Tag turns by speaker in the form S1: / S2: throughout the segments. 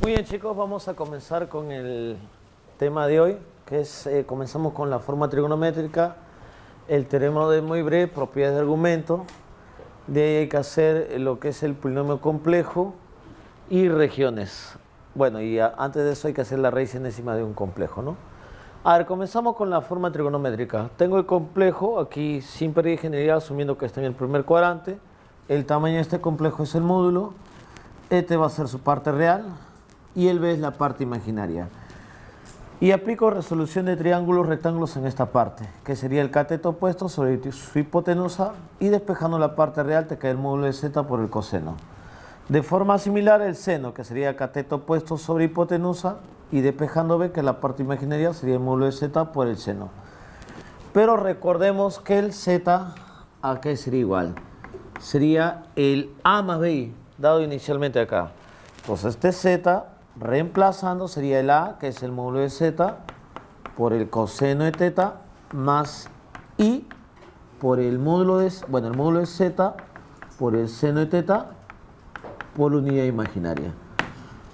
S1: Muy bien, chicos, vamos a comenzar con el tema de hoy, que es, comenzamos con la forma trigonométrica, el teorema de Moivre, propiedades de argumento. De ahí hay que hacer lo que es el polinomio complejo y regiones. Bueno, y antes de eso hay que hacer la raíz enésima de un complejo, ¿no? A ver, comenzamos con la forma trigonométrica. Tengo el complejo aquí sin pérdida de generalidad, asumiendo que está en el primer cuadrante. El tamaño de este complejo es el módulo. Este va a ser su parte real y el B es la parte imaginaria. Y aplico resolución de triángulos rectángulos en esta parte, que sería el cateto opuesto sobre su hipotenusa, y despejando la parte real te cae el módulo de z por el coseno. De forma similar el seno, que sería cateto opuesto sobre hipotenusa, y despejando B, que es la parte imaginaria, sería el módulo de z por el seno. Pero recordemos que el z, ¿a qué sería igual? Sería el a más b, dado inicialmente acá. Entonces este z, reemplazando, sería el a, que es el módulo de z, por el coseno de teta, más i por el módulo de, el módulo de z, por el seno de teta, por unidad imaginaria.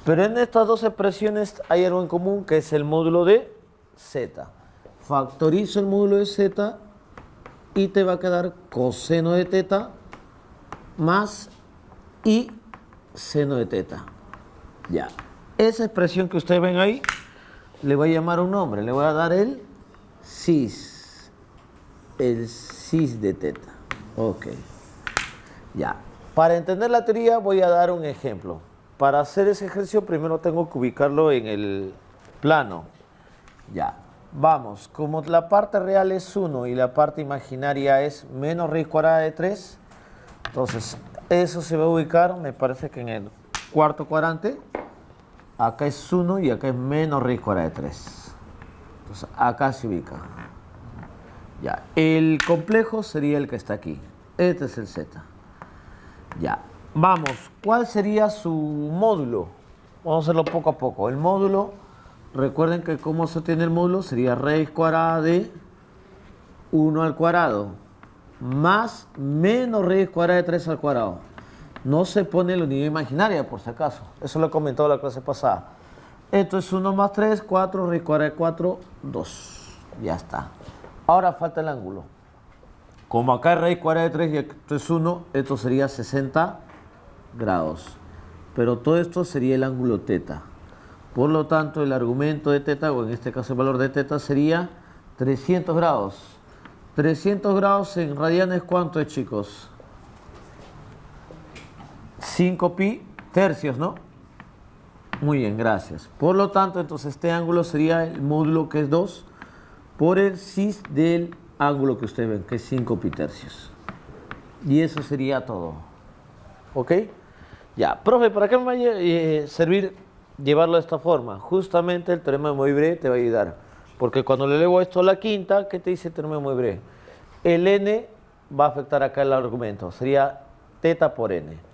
S1: Pero en estas dos expresiones hay algo en común, que es el módulo de z. Factorizo el módulo de z y te va a quedar coseno de teta más i seno de teta. Ya. Esa expresión que ustedes ven ahí, le voy a llamar un nombre. Le voy a dar el cis. El cis de teta. Ok. Ya. Para entender la teoría voy a dar un ejemplo. Para hacer ese ejercicio primero tengo que ubicarlo en el plano. Ya. Vamos. Como la parte real es 1 y la parte imaginaria es menos raíz cuadrada de 3, entonces eso se va a ubicar, me parece que en el cuarto cuadrante. Acá es 1 y acá es menos raíz cuadrada de 3. Entonces acá se ubica. Ya. El complejo sería el que está aquí. Este es el z. Ya. Vamos. ¿Cuál sería su módulo? Vamos a hacerlo poco a poco. El módulo, recuerden que cómo se tiene el módulo, sería raíz cuadrada de 1 al cuadrado más menos raíz cuadrada de 3 al cuadrado. No se pone la unidad imaginaria, por si acaso. Eso lo he comentado la clase pasada. Esto es 1 más 3, 4, raíz cuadrada de 4, 2. Ya está. Ahora falta el ángulo. Como acá es raíz cuadrada de 3 y esto es 1, esto sería 60 grados. Pero todo esto sería el ángulo teta. Por lo tanto, el argumento de teta, o en este caso el valor de teta, sería 300 grados. 300 grados en radianes, ¿cuánto es, chicos? 5 pi tercios, ¿no? Muy bien, gracias. Por lo tanto, entonces este ángulo sería el módulo, que es 2, por el cis del ángulo que ustedes ven, que es 5 pi tercios. Y eso sería todo. ¿Ok? Ya, profe, ¿para qué me va a servir llevarlo de esta forma? Justamente el teorema de Moivre te va a ayudar. Porque cuando le elevo esto a la quinta, ¿qué te dice el teorema de Moivre? El n va a afectar acá el argumento. Sería teta por n.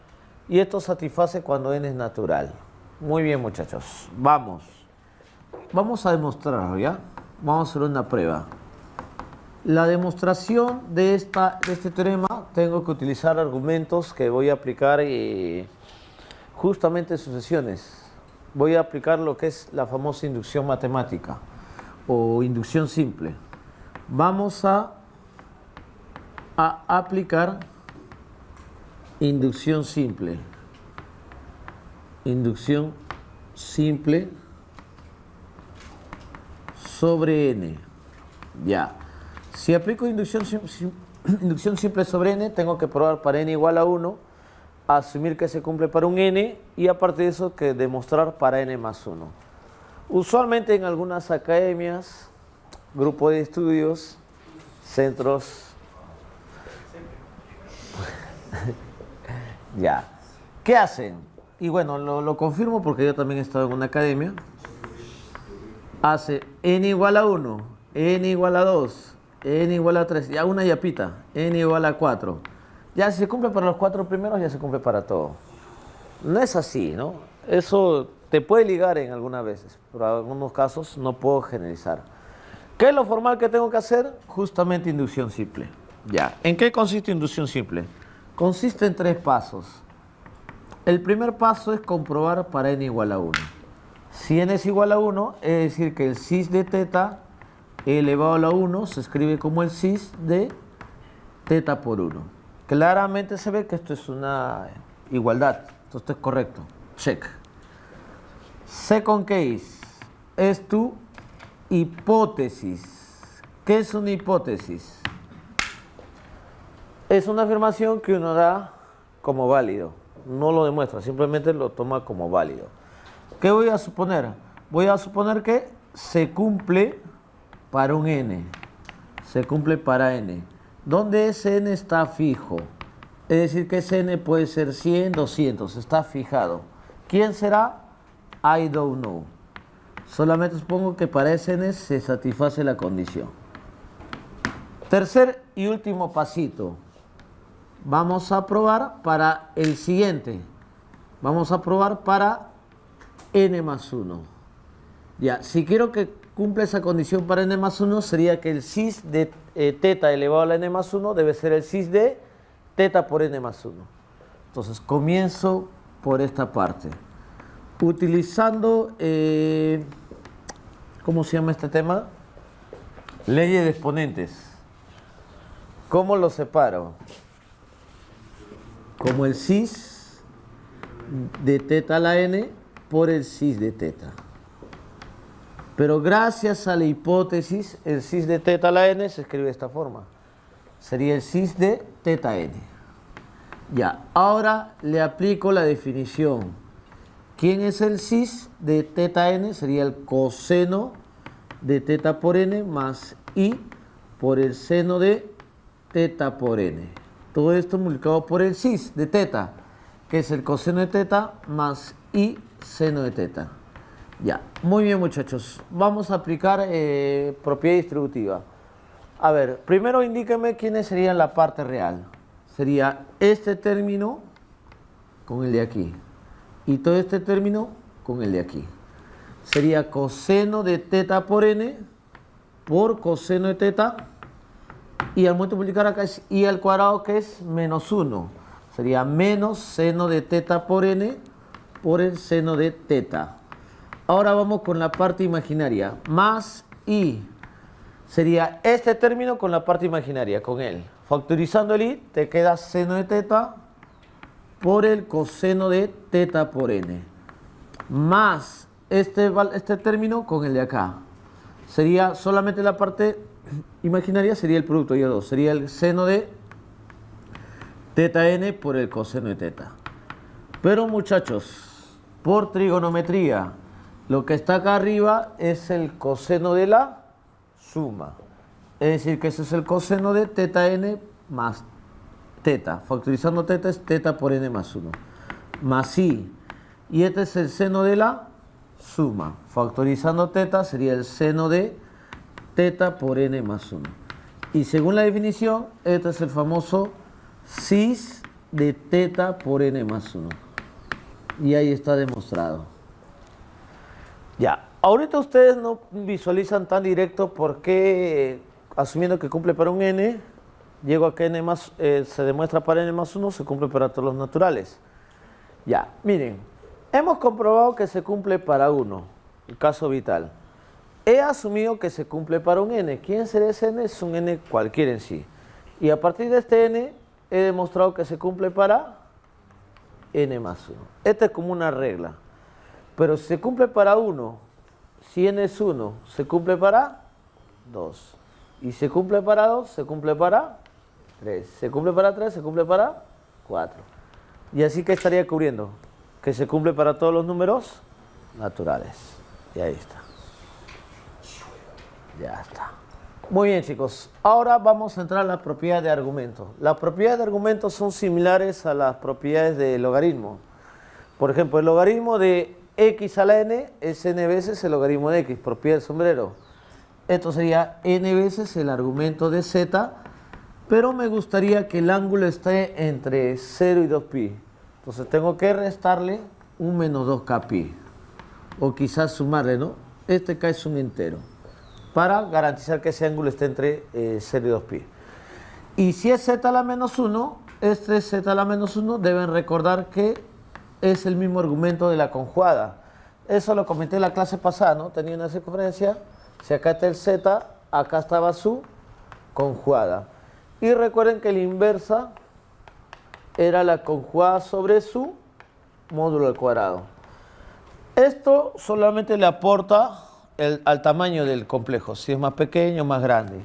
S1: Y esto satisface cuando n es natural. Muy bien, muchachos. Vamos. Vamos a demostrarlo, ¿ya? Vamos a hacer una prueba. La demostración de este teorema, tengo que utilizar argumentos que voy a aplicar justamente en sucesiones. Voy a aplicar lo que es la famosa inducción matemática o inducción simple. Vamos a aplicar inducción simple. Inducción simple sobre n. Ya. Si aplico inducción simple sobre n, tengo que probar para n igual a 1, asumir que se cumple para un n y aparte de eso que demostrar para n más 1. Usualmente en algunas academias, grupos de estudios, centros... Ya. ¿Qué hacen? Y bueno, lo confirmo porque yo también he estado en una academia. Hace n igual a 1, n igual a 2, n igual a 3, ya una yapita, n igual a 4. Ya si se cumple para los 4 primeros, ya se cumple para todo. No es así, ¿no? Eso te puede ligar en algunas veces, pero en algunos casos no puedo generalizar. ¿Qué es lo formal que tengo que hacer? Justamente inducción simple. Ya. ¿En qué consiste inducción simple? Consiste en 3 pasos. El primer paso es comprobar para n igual a 1. Si n es igual a 1, es decir que el cis de teta elevado a la 1 se escribe como el cis de teta por 1. Claramente se ve que esto es una igualdad. Esto es correcto. Check. Second case. Es tu hipótesis. ¿Qué es una hipótesis? Es una afirmación que uno da como válido. No lo demuestra, simplemente lo toma como válido. ¿Qué voy a suponer? Voy a suponer que se cumple para un n. Se cumple para n. ¿Dónde ese n está fijo? Es decir, que ese n puede ser 100, 200. Está fijado. ¿Quién será? I don't know. Solamente supongo que para ese n se satisface la condición. Tercer y último pasito. Vamos a probar para el siguiente. Vamos a probar para n más 1. Ya, si quiero que cumpla esa condición para n más 1, sería que el cis de teta elevado a la n más 1 debe ser el cis de teta por n más 1. Entonces, comienzo por esta parte. Utilizando, ¿cómo se llama este tema? Leyes de exponentes. ¿Cómo lo separo? Como el cis de teta a la n por el cis de teta. Pero gracias a la hipótesis, el cis de teta a la n se escribe de esta forma. Sería el cis de teta n. Ya, ahora le aplico la definición. ¿Quién es el cis de teta n? Sería el coseno de teta por n más i por el seno de teta por n. Todo esto multiplicado por el cis de teta, que es el coseno de teta más i seno de teta. Ya, muy bien muchachos. Vamos a aplicar propiedad distributiva. A ver, primero indíqueme quiénes serían la parte real. Sería este término con el de aquí. Y todo este término con el de aquí. Sería coseno de teta por n por coseno de teta. Y al multiplicar acá es i al cuadrado, que es menos 1. Sería menos seno de teta por n por el seno de teta. Ahora vamos con la parte imaginaria. Más i. Sería este término con la parte imaginaria, con él. Factorizando el i, te queda seno de teta por el coseno de teta por n. Más este término con el de acá. Sería solamente la parte imaginaria, sería el producto de 2. Sería el seno de teta n por el coseno de teta. Pero muchachos, por trigonometría, lo que está acá arriba es el coseno de la suma. Es decir, que ese es el coseno de teta n más teta. Factorizando teta es teta por n más 1. Más i. Y este es el seno de la suma. Factorizando teta sería el seno de teta por n más 1. Y según la definición, este es el famoso cis de teta por n más 1. Y ahí está demostrado. Ya, ahorita ustedes no visualizan tan directo porque, asumiendo que cumple para un n, llego a que n más, se demuestra para n más 1, se cumple para todos los naturales. Ya, miren, hemos comprobado que se cumple para 1, el caso vital. He asumido que se cumple para un n. ¿Quién será ese n? Es un n cualquiera en sí. Y a partir de este n, he demostrado que se cumple para n más 1. Esta es como una regla. Pero si se cumple para 1, si n es 1, se cumple para 2. Y si se cumple para 2, se cumple para 3. Se cumple para 3, se cumple para 4. Y así que estaría cubriendo que se cumple para todos los números naturales. Y ahí está. Ya está. Muy bien, chicos. Ahora vamos a entrar a la propiedad de argumento. Las propiedades de argumento son similares a las propiedades de logaritmo. Por ejemplo, el logaritmo de x a la n es n veces el logaritmo de x, propiedad del sombrero. Esto sería n veces el argumento de z, pero me gustaría que el ángulo esté entre 0 y 2pi. Entonces tengo que restarle un menos 2kpi. O quizás sumarle, ¿no? Este k es un entero, para garantizar que ese ángulo esté entre 0 y 2pi. Y si es z a la menos 1, este z a la menos 1, deben recordar que es el mismo argumento de la conjugada. Eso lo comenté en la clase pasada, ¿no? Tenía una circunferencia, si acá está el z, acá estaba su conjugada. Y recuerden que la inversa era la conjugada sobre su módulo al cuadrado. Esto solamente le aporta al tamaño del complejo, si es más pequeño o más grande.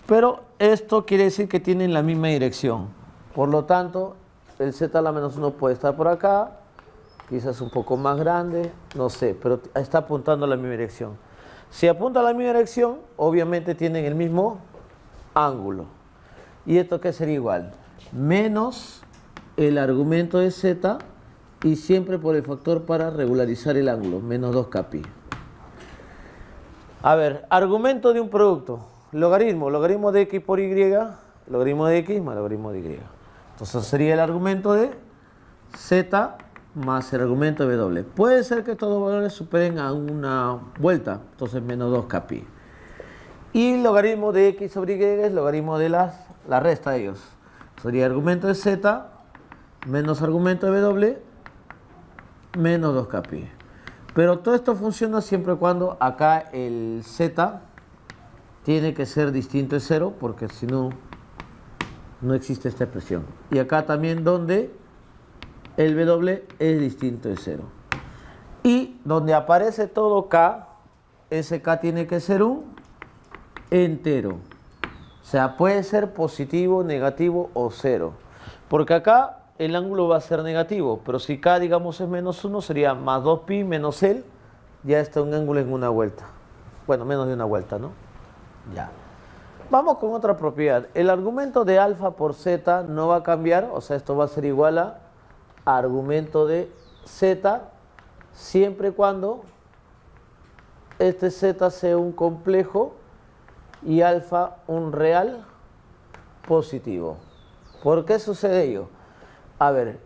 S1: Pero esto quiere decir que tienen la misma dirección. Por lo tanto, el z a la menos 1 puede estar por acá, quizás un poco más grande, no sé, pero está apuntando a la misma dirección. Si apunta a la misma dirección, obviamente tienen el mismo ángulo. ¿Y esto qué sería igual? Menos el argumento de z y siempre por el factor para regularizar el ángulo, menos 2kπ. A ver, argumento de un producto. Logaritmo de x por y, logaritmo de x más logaritmo de y. Entonces sería el argumento de z más el argumento de w. Puede ser que estos dos valores superen a una vuelta, entonces menos 2kπ. Y logaritmo de x sobre y es logaritmo de la resta de ellos. Sería argumento de z menos argumento de w menos 2kπ. Pero todo esto funciona siempre y cuando acá el z tiene que ser distinto de 0, porque si no, no existe esta expresión. Y acá también donde el w es distinto de 0. Y donde aparece todo k, ese k tiene que ser un entero. O sea, puede ser positivo, negativo o 0. Porque acá el ángulo va a ser negativo, pero si k, digamos, es menos 1, sería más 2pi menos el, ya está un ángulo en una vuelta. Bueno, menos de una vuelta, ¿no? Ya. Vamos con otra propiedad. El argumento de alfa por z no va a cambiar, o sea, esto va a ser igual a argumento de z, siempre y cuando este z sea un complejo y alfa un real positivo. ¿Por qué sucede ello? A ver,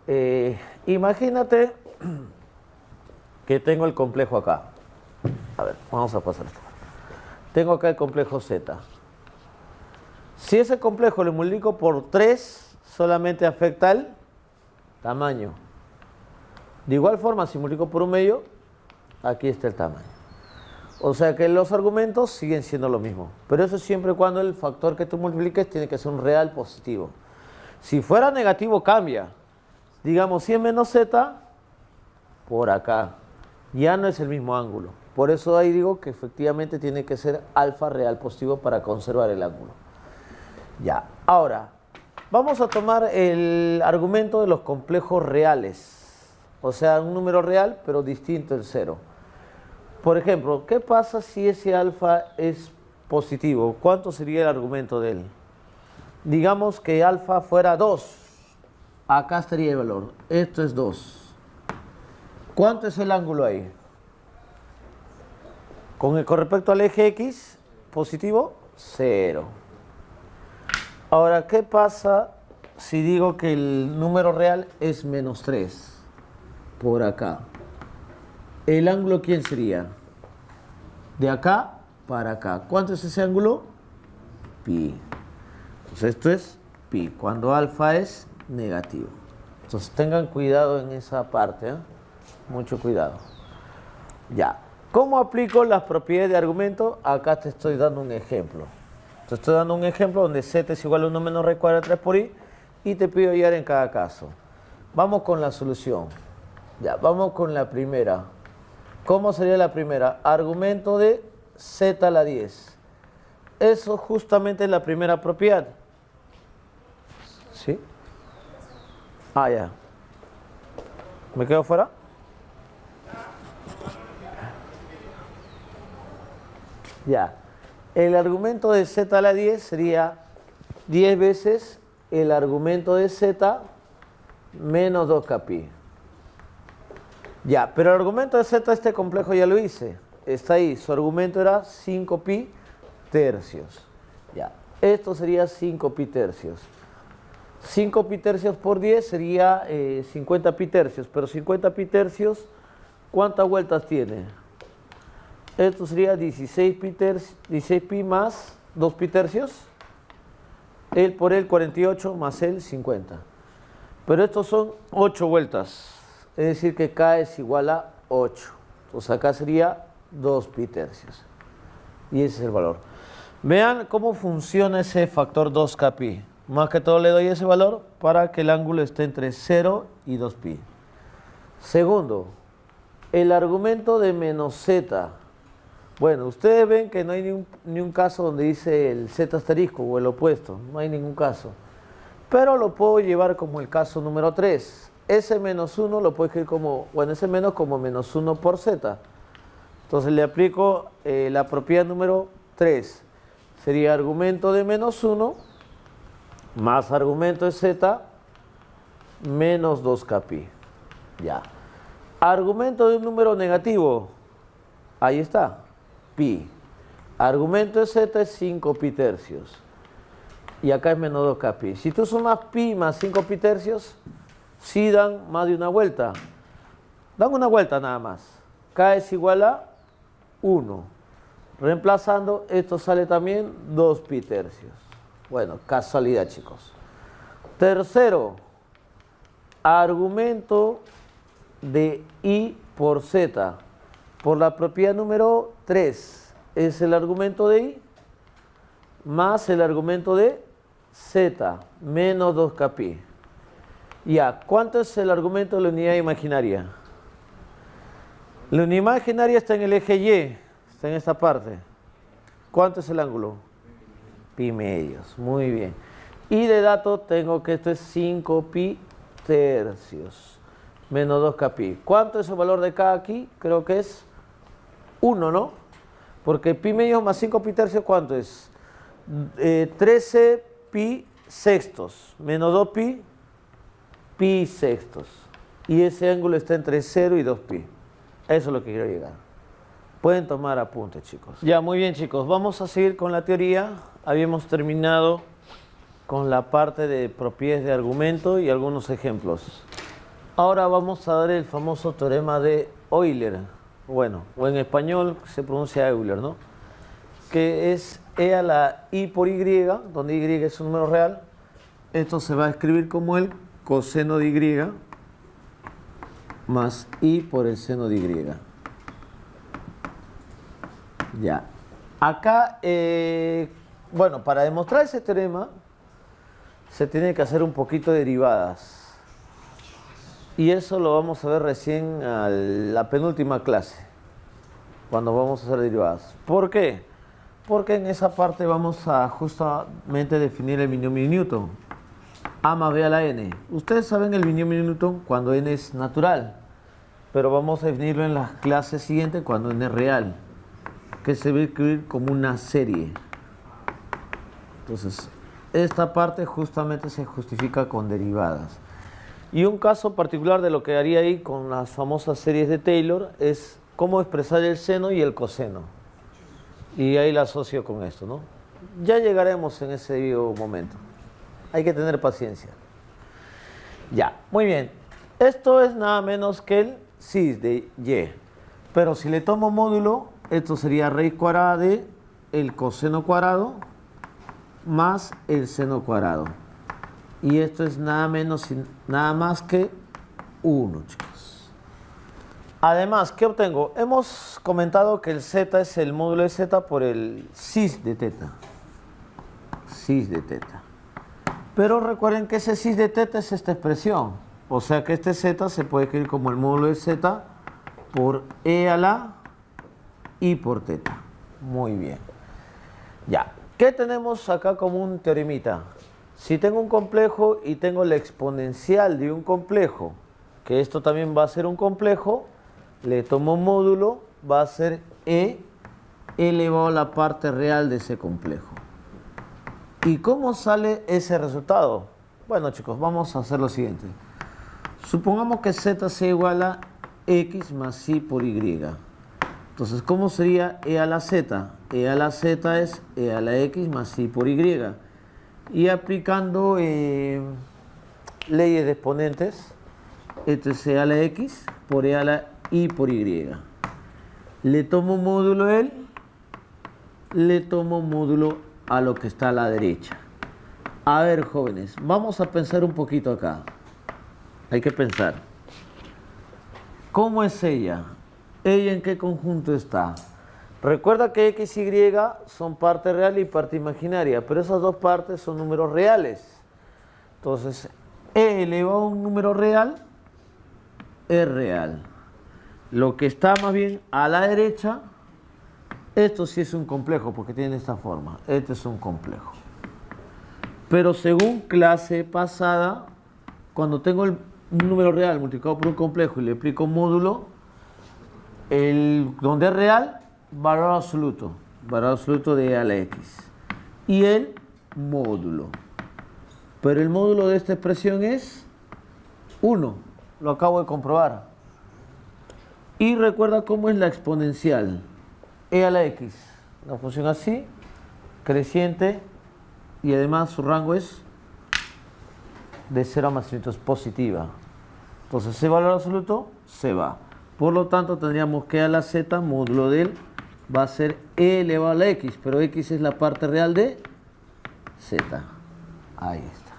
S1: imagínate que tengo el complejo acá. A ver, vamos a pasar esto. Tengo acá el complejo z. Si ese complejo lo multiplico por 3, solamente afecta el tamaño. De igual forma, si multiplico por un medio, aquí está el tamaño. O sea que los argumentos siguen siendo lo mismo. Pero eso siempre y cuando el factor que tú multipliques tiene que ser un real positivo. Si fuera negativo, cambia. Digamos, si es menos z, por acá. Ya no es el mismo ángulo. Por eso ahí digo que efectivamente tiene que ser alfa real positivo para conservar el ángulo. Ya, ahora, vamos a tomar el argumento de los complejos reales. O sea, un número real, pero distinto del 0. Por ejemplo, ¿qué pasa si ese alfa es positivo? ¿Cuánto sería el argumento de él? Digamos que alfa fuera 2. Acá estaría el valor. Esto es 2. ¿Cuánto es el ángulo ahí? Con respecto al eje X, positivo, 0. Ahora, ¿qué pasa si digo que el número real es menos 3? Por acá. ¿El ángulo quién sería? De acá para acá. ¿Cuánto es ese ángulo? Pi. Entonces esto es pi, cuando alfa es negativo. Entonces tengan cuidado en esa parte, ¿eh? Mucho cuidado. Ya. ¿Cómo aplico las propiedades de argumento? Acá te estoy dando un ejemplo. Te estoy dando un ejemplo donde z es igual a 1 menos r cuadrado 3 por i y te pido hallar en cada caso. Vamos con la solución. Ya, vamos con la primera. ¿Cómo sería la primera? Argumento de z a la 10. Eso justamente es la primera propiedad. ¿Sí? Ah, ya. ¿Me quedo fuera? Ya. El argumento de z a la 10 sería 10 veces el argumento de z menos 2kπ. Ya, pero el argumento de z, este complejo ya lo hice. Está ahí, su argumento era 5pi tercios. Ya, esto sería 5pi tercios. 5pi tercios por 10 sería 50pi tercios, pero 50pi tercios, ¿cuántas vueltas tiene? Esto sería 16pi más 2pi tercios. El por el 48 más el 50. Pero estos son 8 vueltas. Es decir que k es igual a 8. Entonces acá sería 2 pi tercios. Y ese es el valor. Vean cómo funciona ese factor 2k pi. Más que todo le doy ese valor para que el ángulo esté entre 0 y 2 pi. Segundo, el argumento de menos z. Bueno, ustedes ven que no hay ni un caso donde dice el z asterisco o el opuesto. No hay ningún caso. Pero lo puedo llevar como el caso número 3. Ese menos 1 lo puedo escribir como, bueno, ese menos como menos 1 por z. Entonces le aplico la propiedad número 3. Sería argumento de menos 1 más argumento de z menos 2k pi. Ya. Argumento de un número negativo. Ahí está. Pi. Argumento de z es 5 pi tercios. Y acá es menos 2k pi. Si tú sumas pi más 5 pi tercios, sí dan más de una vuelta. Dan una vuelta nada más. K es igual a 1. Reemplazando, esto sale también 2 pi tercios. Bueno, casualidad, chicos. Tercero, argumento de i por z. Por la propiedad número 3 es el argumento de i más el argumento de z menos 2k pi. Ya, ¿cuánto es el argumento de la unidad imaginaria? La unidad imaginaria está en el eje y, está en esta parte. ¿Cuánto es el ángulo? Pi medios, muy bien. Y de dato tengo que esto es 5 pi tercios menos 2k pi. ¿Cuánto es el valor de k aquí? Creo que es 1, ¿no? Porque pi medios más 5 pi tercios, ¿cuánto es? 13 pi sextos menos 2 pi sextos. Y ese ángulo está entre 0 y 2 pi. Eso es lo que quiero llegar. Pueden tomar apuntes, chicos. Ya, muy bien, chicos. Vamos a seguir con la teoría. Habíamos terminado con la parte de propiedades de argumento y algunos ejemplos. Ahora vamos a dar el famoso teorema de Euler. Bueno, o en español se pronuncia Euler, ¿no? Que es e a la i por y, donde y es un número real. Esto se va a escribir como el coseno de y más i por el seno de y. Ya. Acá, bueno, para demostrar ese teorema se tiene que hacer un poquito de derivadas. Y eso lo vamos a ver recién a la penúltima clase, cuando vamos a hacer derivadas. ¿Por qué? Porque en esa parte vamos a justamente definir el binomio de Newton. A más b a la n. Ustedes saben el binomio de Newton cuando n es natural, pero vamos a definirlo en las clases siguientes cuando n es real, que se va a escribir como una serie. Entonces, esta parte justamente se justifica con derivadas. Y un caso particular de lo que haría ahí con las famosas series de Taylor es cómo expresar el seno y el coseno. Y ahí la asocio con esto, ¿no? Ya llegaremos en ese debido momento. Hay que tener paciencia. Ya, muy bien. Esto es nada menos que el cis de y. Pero si le tomo módulo, esto sería raíz cuadrada de el coseno cuadrado más el seno cuadrado. Y esto es nada menos y nada más que 1, chicos. Además, ¿qué obtengo? Hemos comentado que el z es el módulo de z por el cis de teta. Cis de teta. Pero recuerden que ese cis de teta es esta expresión. O sea que este z se puede escribir como el módulo de z por e a la i por teta. Muy bien. Ya. ¿Qué tenemos acá como un teoremita? Si tengo un complejo y tengo la exponencial de un complejo, que esto también va a ser un complejo, le tomo módulo, va a ser e elevado a la parte real de ese complejo. ¿Y cómo sale ese resultado? Bueno, chicos, vamos a hacer lo siguiente. Supongamos que z sea igual a x más y por y. Entonces, ¿cómo sería e a la z? E a la z es e a la x más y por y. Y aplicando leyes de exponentes, esto es e a la x por e a la y por y. Le tomo módulo a él, le tomo módulo a lo que está a la derecha. A ver, jóvenes, vamos a pensar un poquito acá. Hay que pensar. ¿Cómo es ella? ¿Ella en qué conjunto está? Recuerda que x y y son parte real y parte imaginaria, pero esas dos partes son números reales. Entonces, e elevado a un número real es real. Lo que está más bien a la derecha, esto sí es un complejo porque tiene esta forma. Este es un complejo. Pero según clase pasada, cuando tengo un número real multiplicado por un complejo y le aplico módulo, donde es real, valor absoluto de e a la x. Y el módulo. Pero el módulo de esta expresión es 1. Lo acabo de comprobar. Y recuerda cómo es la exponencial. E a la x. Una función así, creciente, y además su rango es de 0 a más infinito, es positiva. Entonces ese valor absoluto se va. Por lo tanto tendríamos que a la z módulo de él va a ser e elevado a la x, pero x es la parte real de z. Ahí está.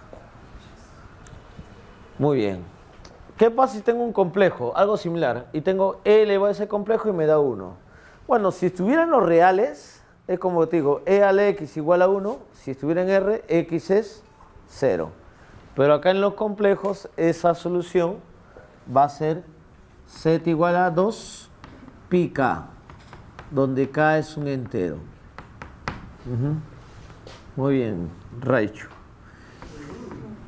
S1: Muy bien. ¿Qué pasa si tengo un complejo? Algo similar. Y tengo e elevado a ese complejo y me da 1. Bueno, si estuvieran los reales, es como te digo, e a la x igual a 1. Si estuviera en R, x es 0. Pero acá en los complejos, esa solución va a ser z igual a 2 pi k, donde k es un entero. Muy bien, Raichu.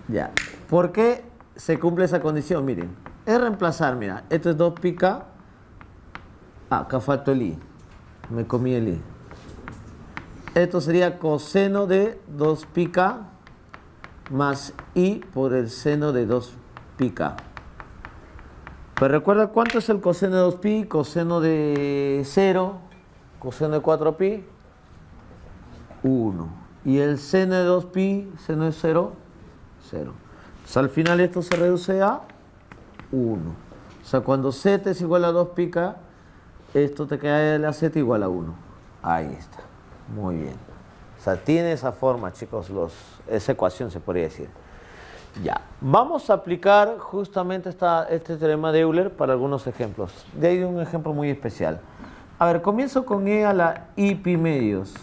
S1: Ya. ¿Por qué se cumple esa condición? Miren, es reemplazar, mira, esto es 2 pi k. Acá faltó el i. Me comí el i. Esto sería coseno de 2 pi k más i por el seno de 2 pi k. Pero recuerda cuánto es el coseno de 2 pi, coseno de 0, coseno de 4 pi, 1. Y el seno de 2 pi, seno de 0, 0. O sea, al final esto se reduce a 1. O sea, cuando z es igual a 2 pi k, esto te queda la z igual a 1. Ahí está. Muy bien. O sea, tiene esa forma, chicos, esa ecuación se podría decir. Ya. Vamos a aplicar justamente este teorema de Euler para algunos ejemplos. De ahí un ejemplo muy especial. A ver, comienzo con e a la i pi medios.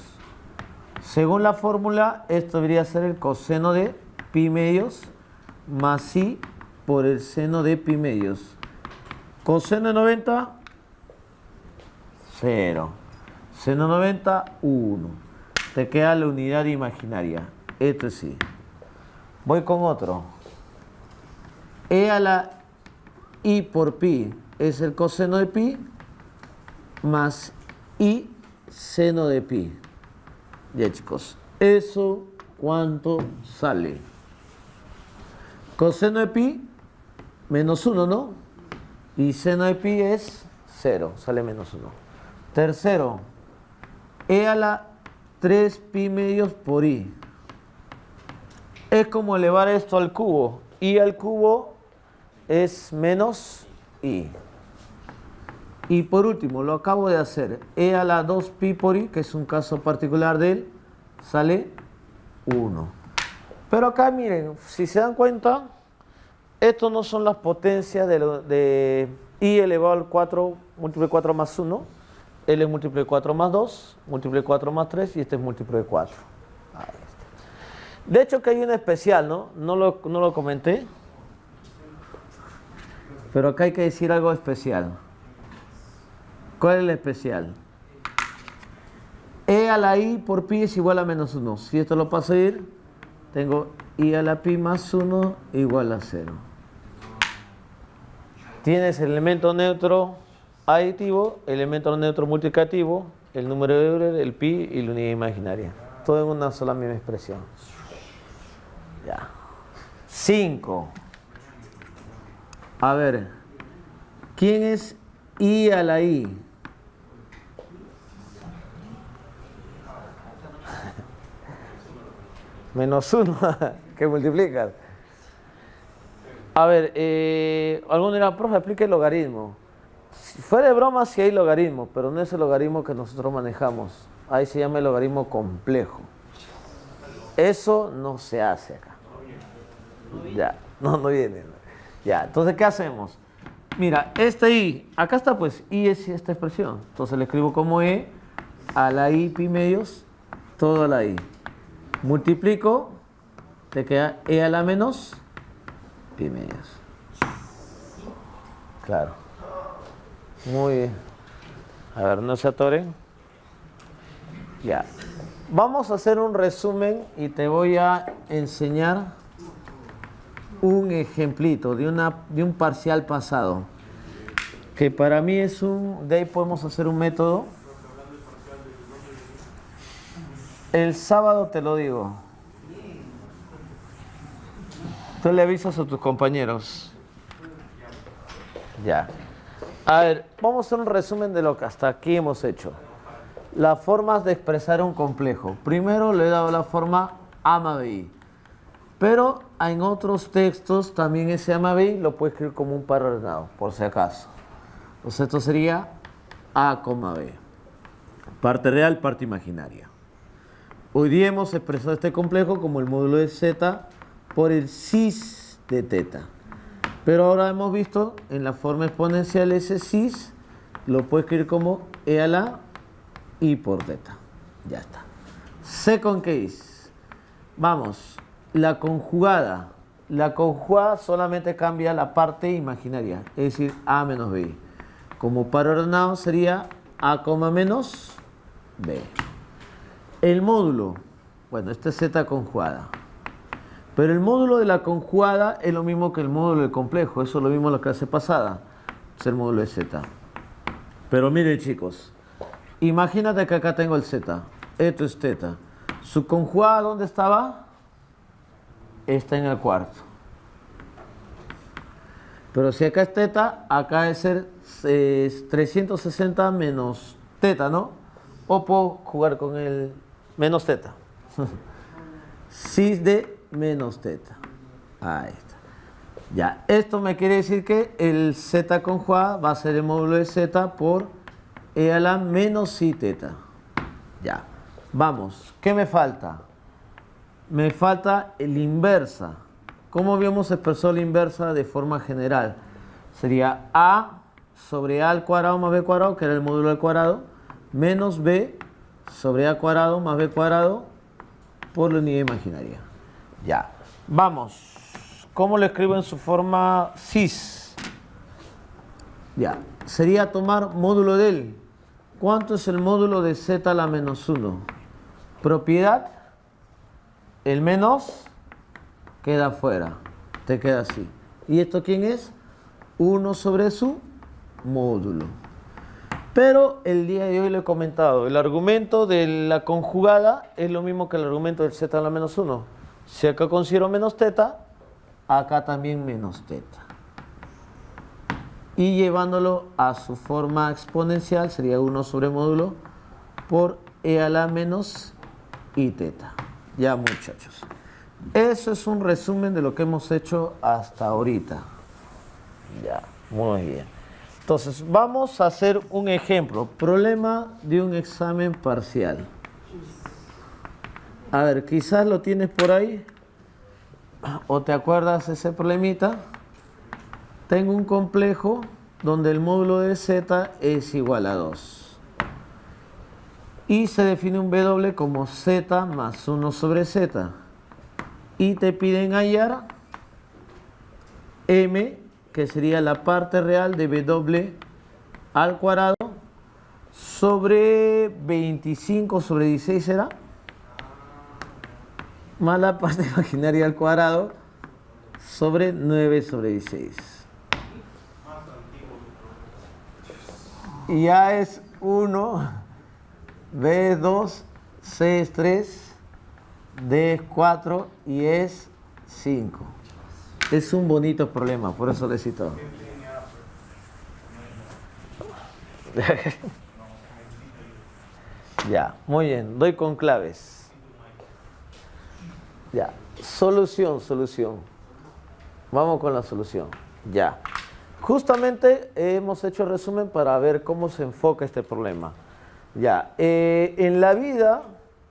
S1: Según la fórmula, esto debería ser el coseno de pi medios más i por el seno de pi medios. Coseno de 90, 0. Seno de 90, 1. Te queda la unidad imaginaria. Esto sí. Voy con otro. E a la i por pi es el coseno de pi más i seno de pi. Ya, chicos. ¿Eso cuánto sale? Coseno de pi, menos 1, ¿no? Y seno de pi es 0, sale menos 1. Tercero, e a la 3 pi medios por i. Es como elevar esto al cubo. I al cubo es menos i. Y por último, lo acabo de hacer. E a la 2 pi por i, que es un caso particular de él, sale 1. Pero acá miren, si se dan cuenta, estos no son las potencias de i elevado al 4, múltiplo de 4 más 1. Él es múltiplo de 4 más 2, múltiplo de 4 más 3 y este es múltiplo de 4. Ahí está. De hecho que hay un especial, ¿no? No lo comenté. Pero acá hay que decir algo especial. ¿Cuál es el especial? E a la i por pi es igual a menos 1. Si esto lo paso a ir, tengo i a la pi más 1 igual a 0. Tienes el elemento neutro aditivo, elemento neutro multiplicativo, el número de Euler, el pi y la unidad imaginaria. Todo en una sola misma expresión. Ya. 5. A ver, ¿quién es i a la i? Menos 1, que multiplicas. A ver, alguno dirá, profe, aplique el logaritmo. Si fuera de broma, sí hay logaritmo, pero no es el logaritmo que nosotros manejamos. Ahí se llama el logaritmo complejo. Eso no se hace acá. Ya, no viene. Ya, entonces, ¿qué hacemos? Mira, este i, acá está pues, i es esta expresión. Entonces le escribo como e a la i pi medios, todo a la i. Multiplico, te queda e a la menos pi medios. Claro. Muy bien. A ver, no se atoren. Ya. Vamos a hacer un resumen y te voy a enseñar un ejemplito de un parcial pasado. Que para mí es de ahí podemos hacer un método. El sábado te lo digo. Tú le avisas a tus compañeros. Ya. A ver, vamos a hacer un resumen de lo que hasta aquí hemos hecho. Las formas de expresar un complejo. Primero le he dado la forma A más BI. Pero en otros textos también ese A más BI lo puedes escribir como un par ordenado, por si acaso. Entonces esto sería A, B. Parte real, parte imaginaria. Hoy día hemos expresado este complejo como el módulo de z por el cis de teta. Pero ahora hemos visto en la forma exponencial ese cis lo puedo escribir como e a la i por teta. Ya está. Second case. Vamos. La conjugada. La conjugada solamente cambia la parte imaginaria, es decir, a menos b. Como par ordenado sería a, menos b. El módulo. Bueno, este es z conjugada. Pero el módulo de la conjugada es lo mismo que el módulo del complejo. Eso lo vimos en la clase pasada. Es el módulo de z. Pero miren, chicos. Imagínate que acá tengo el z. Esto es teta. ¿Su conjugada dónde estaba? Está en el cuarto. Pero si acá es teta, acá debe ser 360 menos teta, ¿no? O puedo jugar con el menos teta. Cis de menos teta. Ahí está. Ya, esto me quiere decir que el z conjugada va a ser el módulo de z por e a la menos i teta. Ya. Vamos. ¿Qué me falta? Me falta la inversa. ¿Cómo habíamos expresado la inversa de forma general? Sería a sobre a al cuadrado más b cuadrado, que era el módulo al cuadrado, menos b sobre a cuadrado más b cuadrado por la unidad imaginaria. Ya. Vamos. ¿Cómo lo escribo en su forma cis? Ya. Sería tomar módulo de él. ¿Cuánto es el módulo de z a la menos 1? Propiedad. El menos queda fuera. Te queda así. ¿Y esto quién es? 1 sobre su módulo. Pero el día de hoy le he comentado, el argumento de la conjugada es lo mismo que el argumento del z a la menos 1. Si acá considero menos teta, acá también menos teta. Y llevándolo a su forma exponencial sería 1 sobre módulo por e a la menos i teta. Ya, muchachos. Eso es un resumen de lo que hemos hecho hasta ahorita. Ya, muy bien. Entonces, vamos a hacer un ejemplo. Problema de un examen parcial. A ver, quizás lo tienes por ahí. ¿O te acuerdas ese problemita? Tengo un complejo donde el módulo de z es igual a 2. Y se define un W como z más 1 sobre z. Y te piden hallar m, que sería la parte real de W al cuadrado, sobre 25 sobre 16 será, más la parte imaginaria al cuadrado, sobre 9 sobre 16. Y A es 1, B es 2, C es 3, D es 4 y es 5. Es un bonito problema, por eso le cito. Ya, muy bien, doy con claves. Ya, solución. Vamos con la solución. Ya. Justamente hemos hecho el resumen para ver cómo se enfoca este problema. Ya, en la vida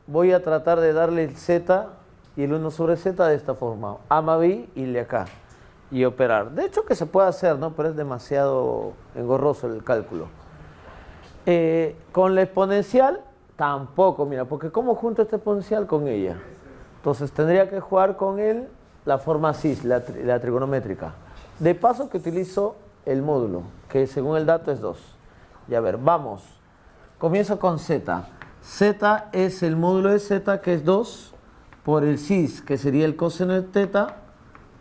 S1: voy a tratar de darle el z y el 1 sobre z de esta forma. A más b y el de acá. y operar. De hecho que se puede hacer, ¿no? Pero es demasiado engorroso el cálculo. Con la exponencial tampoco, mira, porque ¿cómo junto este exponencial con ella? Entonces tendría que jugar con él la forma cis, la trigonométrica. De paso que utilizo el módulo, que según el dato es 2. Y a ver, vamos. Comienzo con z. Z es el módulo de z, que es 2, por el cis, que sería el coseno de teta,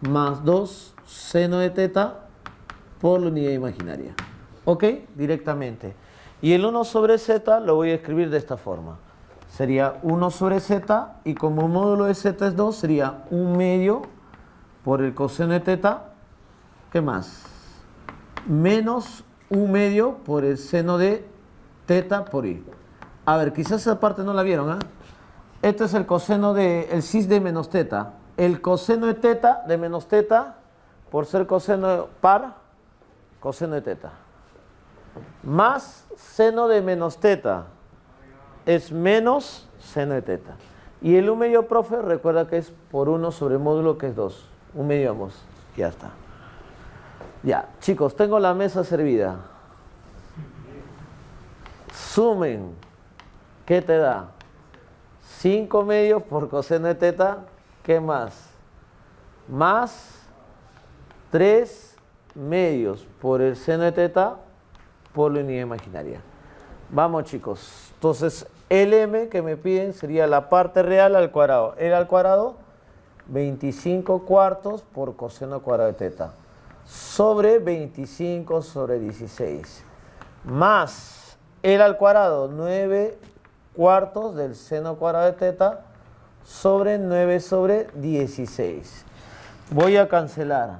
S1: más 2 seno de teta por la unidad imaginaria. ¿Ok? Directamente. Y el 1 sobre z lo voy a escribir de esta forma. Sería 1 sobre z, y como el módulo de z es 2, sería 1 medio por el coseno de teta. ¿Qué más? Menos 1 medio por el seno de teta por i. A ver, quizás esa parte no la vieron, ¿eh? Este es el coseno de, el cis de menos teta. El coseno de teta, de menos teta, por ser coseno par, coseno de teta. Más seno de menos teta es menos seno de teta. Y el 1 medio, profe, recuerda que es por 1 sobre el módulo, que es 2. 1 medio ambos. Ya está. Ya, chicos, tengo la mesa servida. Sumen. ¿Qué te da? 5 medios por coseno de teta. ¿Qué más? Más 3 medios por el seno de teta por la unidad imaginaria. Vamos, chicos. Entonces, el m que me piden sería la parte real al cuadrado. El al cuadrado, 25 cuartos por coseno cuadrado de teta. Sobre 25 sobre 16. Más el al cuadrado, 9 cuartos del seno cuadrado de teta sobre 9 sobre 16. Voy a cancelar.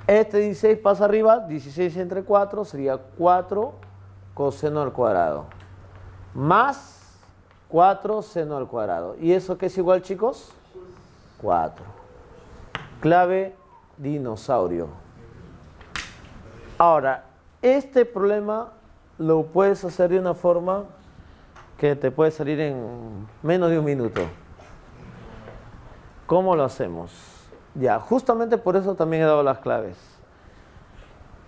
S1: Este 16 pasa arriba, 16 entre 4 sería 4 coseno al cuadrado. Más 4 seno al cuadrado. ¿Y eso qué es igual, chicos? 4. Clave dinosaurio. Ahora, este problema lo puedes hacer de una forma que te puede salir en menos de un minuto. ¿Cómo lo hacemos? Ya, justamente por eso también he dado las claves.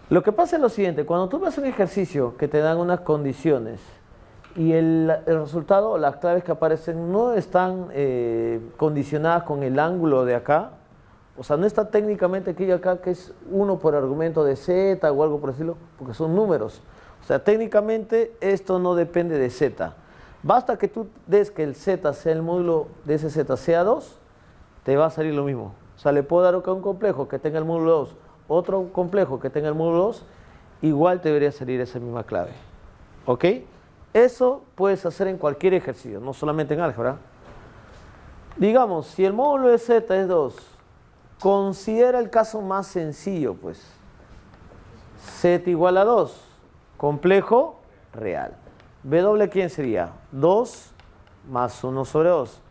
S1: Lo que pasa es lo siguiente: cuando tú ves un ejercicio que te dan unas condiciones y el resultado o las claves que aparecen no están condicionadas con el ángulo de acá, o sea, no está técnicamente aquí y acá, que es 1 por argumento de z o algo por decirlo, porque son números. O sea, técnicamente esto no depende de z. Basta que tú des que el z sea el módulo de ese z sea 2, te va a salir lo mismo. O sea, le puedo dar acá un complejo que tenga el módulo 2, otro complejo que tenga el módulo 2, igual te debería salir esa misma clave. ¿Ok? Eso puedes hacer en cualquier ejercicio, no solamente en álgebra. Digamos, si el módulo de z es 2, considera el caso más sencillo, pues. Z igual a 2, complejo real. W, ¿quién sería? 2 más 1 sobre 2,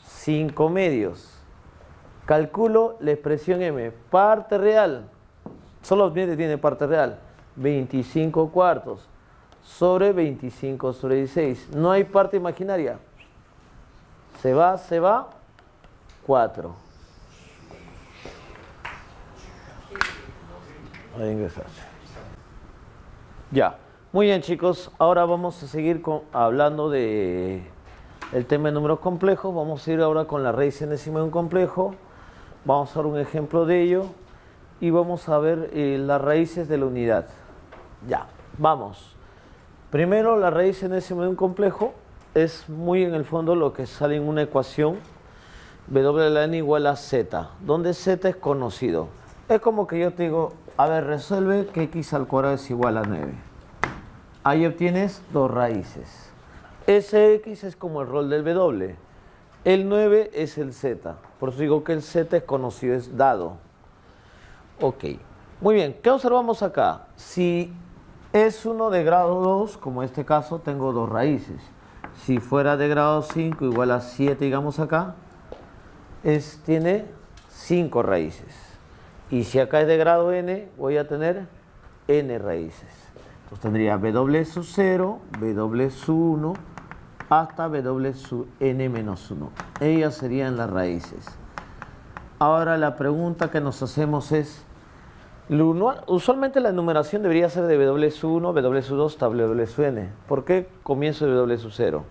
S1: 5 medios. Calculo la expresión m, parte real, solo tiene parte real, 25 cuartos sobre 25 sobre 16. No hay parte imaginaria. Se va, 4. Voy a ingresar. Ya, muy bien, chicos, ahora vamos a seguir hablando de el tema de números complejos. Vamos a ir ahora con la raíz enésima de un complejo. Vamos a dar un ejemplo de ello y vamos a ver las raíces de la unidad. Ya, vamos. Primero, la raíz enésima de un complejo es muy en el fondo lo que sale en una ecuación, w de la n igual a z, donde z es conocido. Es como que yo te digo, a ver, resuelve que x al cuadrado es igual a 9. Ahí obtienes dos raíces. Ese x es como el rol del w. El 9 es el z. Por eso digo que el z es conocido, es dado. Ok. Muy bien, ¿qué observamos acá? Si es uno de grado 2, como en este caso, tengo dos raíces. Si fuera de grado 5 igual a 7, digamos acá, tiene 5 raíces. Y si acá es de grado n, voy a tener n raíces. Entonces tendría w sub 0, w sub 1 hasta W sub n menos 1. Ellas serían las raíces. Ahora la pregunta que nos hacemos es, usualmente la numeración debería ser de W sub 1, W sub 2 hasta W sub n. ¿Por qué comienzo de W sub 0?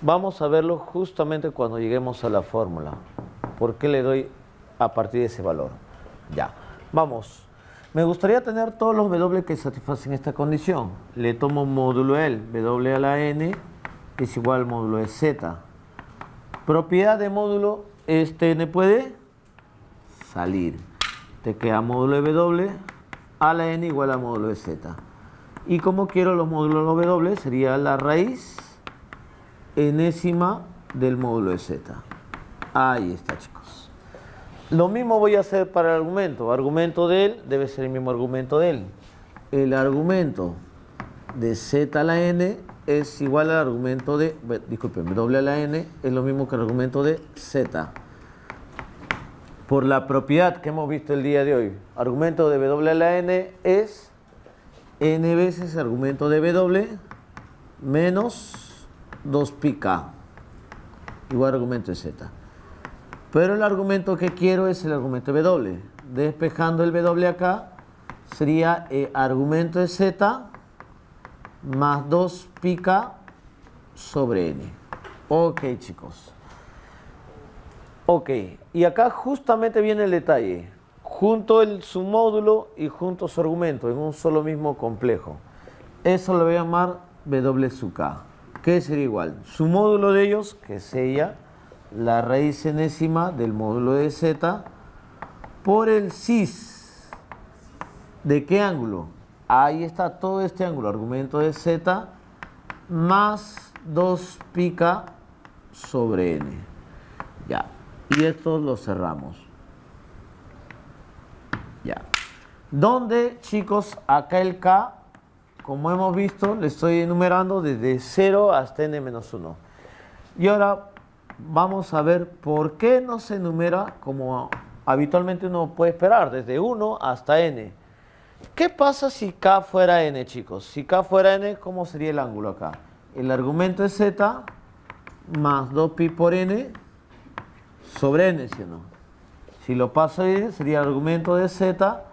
S1: Vamos a verlo justamente cuando lleguemos a la fórmula. ¿Por qué le doy a partir de ese valor? Ya, vamos. Me gustaría tener todos los W que satisfacen esta condición. Le tomo módulo L, W a la n es igual al módulo de Z. Propiedad de módulo, este n puede salir. Te queda módulo de W a la n igual a módulo de Z. Y como quiero los módulos de W, sería la raíz enésima del módulo de Z. Ahí está, chicos. Lo mismo voy a hacer para el argumento. Argumento de él debe ser el mismo argumento de él. El argumento de Z a la n es igual al argumento de, disculpen, W a la n es lo mismo que el argumento de Z. Por la propiedad que hemos visto el día de hoy, argumento de W a la n es n veces argumento de W menos 2πk igual argumento de Z. Pero el argumento que quiero es el argumento de W. Despejando el W acá, sería argumento de Z más 2πk sobre n. Ok, chicos. Ok, y acá justamente viene el detalle. Junto su módulo y junto su argumento en un solo mismo complejo. Eso lo voy a llamar W sub k. ¿Qué sería igual? Su módulo de ellos, que es ella, la raíz enésima del módulo de Z, por el cis. ¿De qué ángulo? Ahí está todo este ángulo, argumento de Z, más 2πk sobre n. Ya. Y esto lo cerramos. Ya. ¿Dónde, chicos? Acá el K, como hemos visto, le estoy enumerando desde 0 hasta n menos 1. Y ahora vamos a ver por qué no se enumera como habitualmente uno puede esperar, desde 1 hasta n. ¿Qué pasa si K fuera n, chicos? Si K fuera n, ¿cómo sería el ángulo acá? El argumento es Z más 2pi por n sobre n, ¿sí o no? Si lo paso ahí, sería el argumento de Z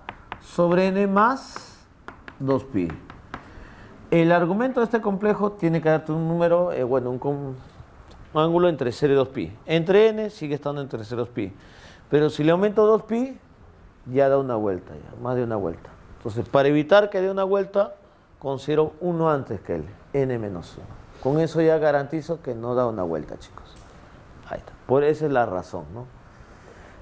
S1: sobre n más 2pi. El argumento de este complejo tiene que darte un número, un ángulo entre 0 y 2pi. Entre n sigue estando entre 0 y 2pi. Pero si le aumento 2pi, ya da una vuelta, ya, más de una vuelta. Entonces, para evitar que dé una vuelta, considero 1 antes que él, n menos 1. Con eso ya garantizo que no da una vuelta, chicos. Ahí está. Por esa es la razón, ¿no?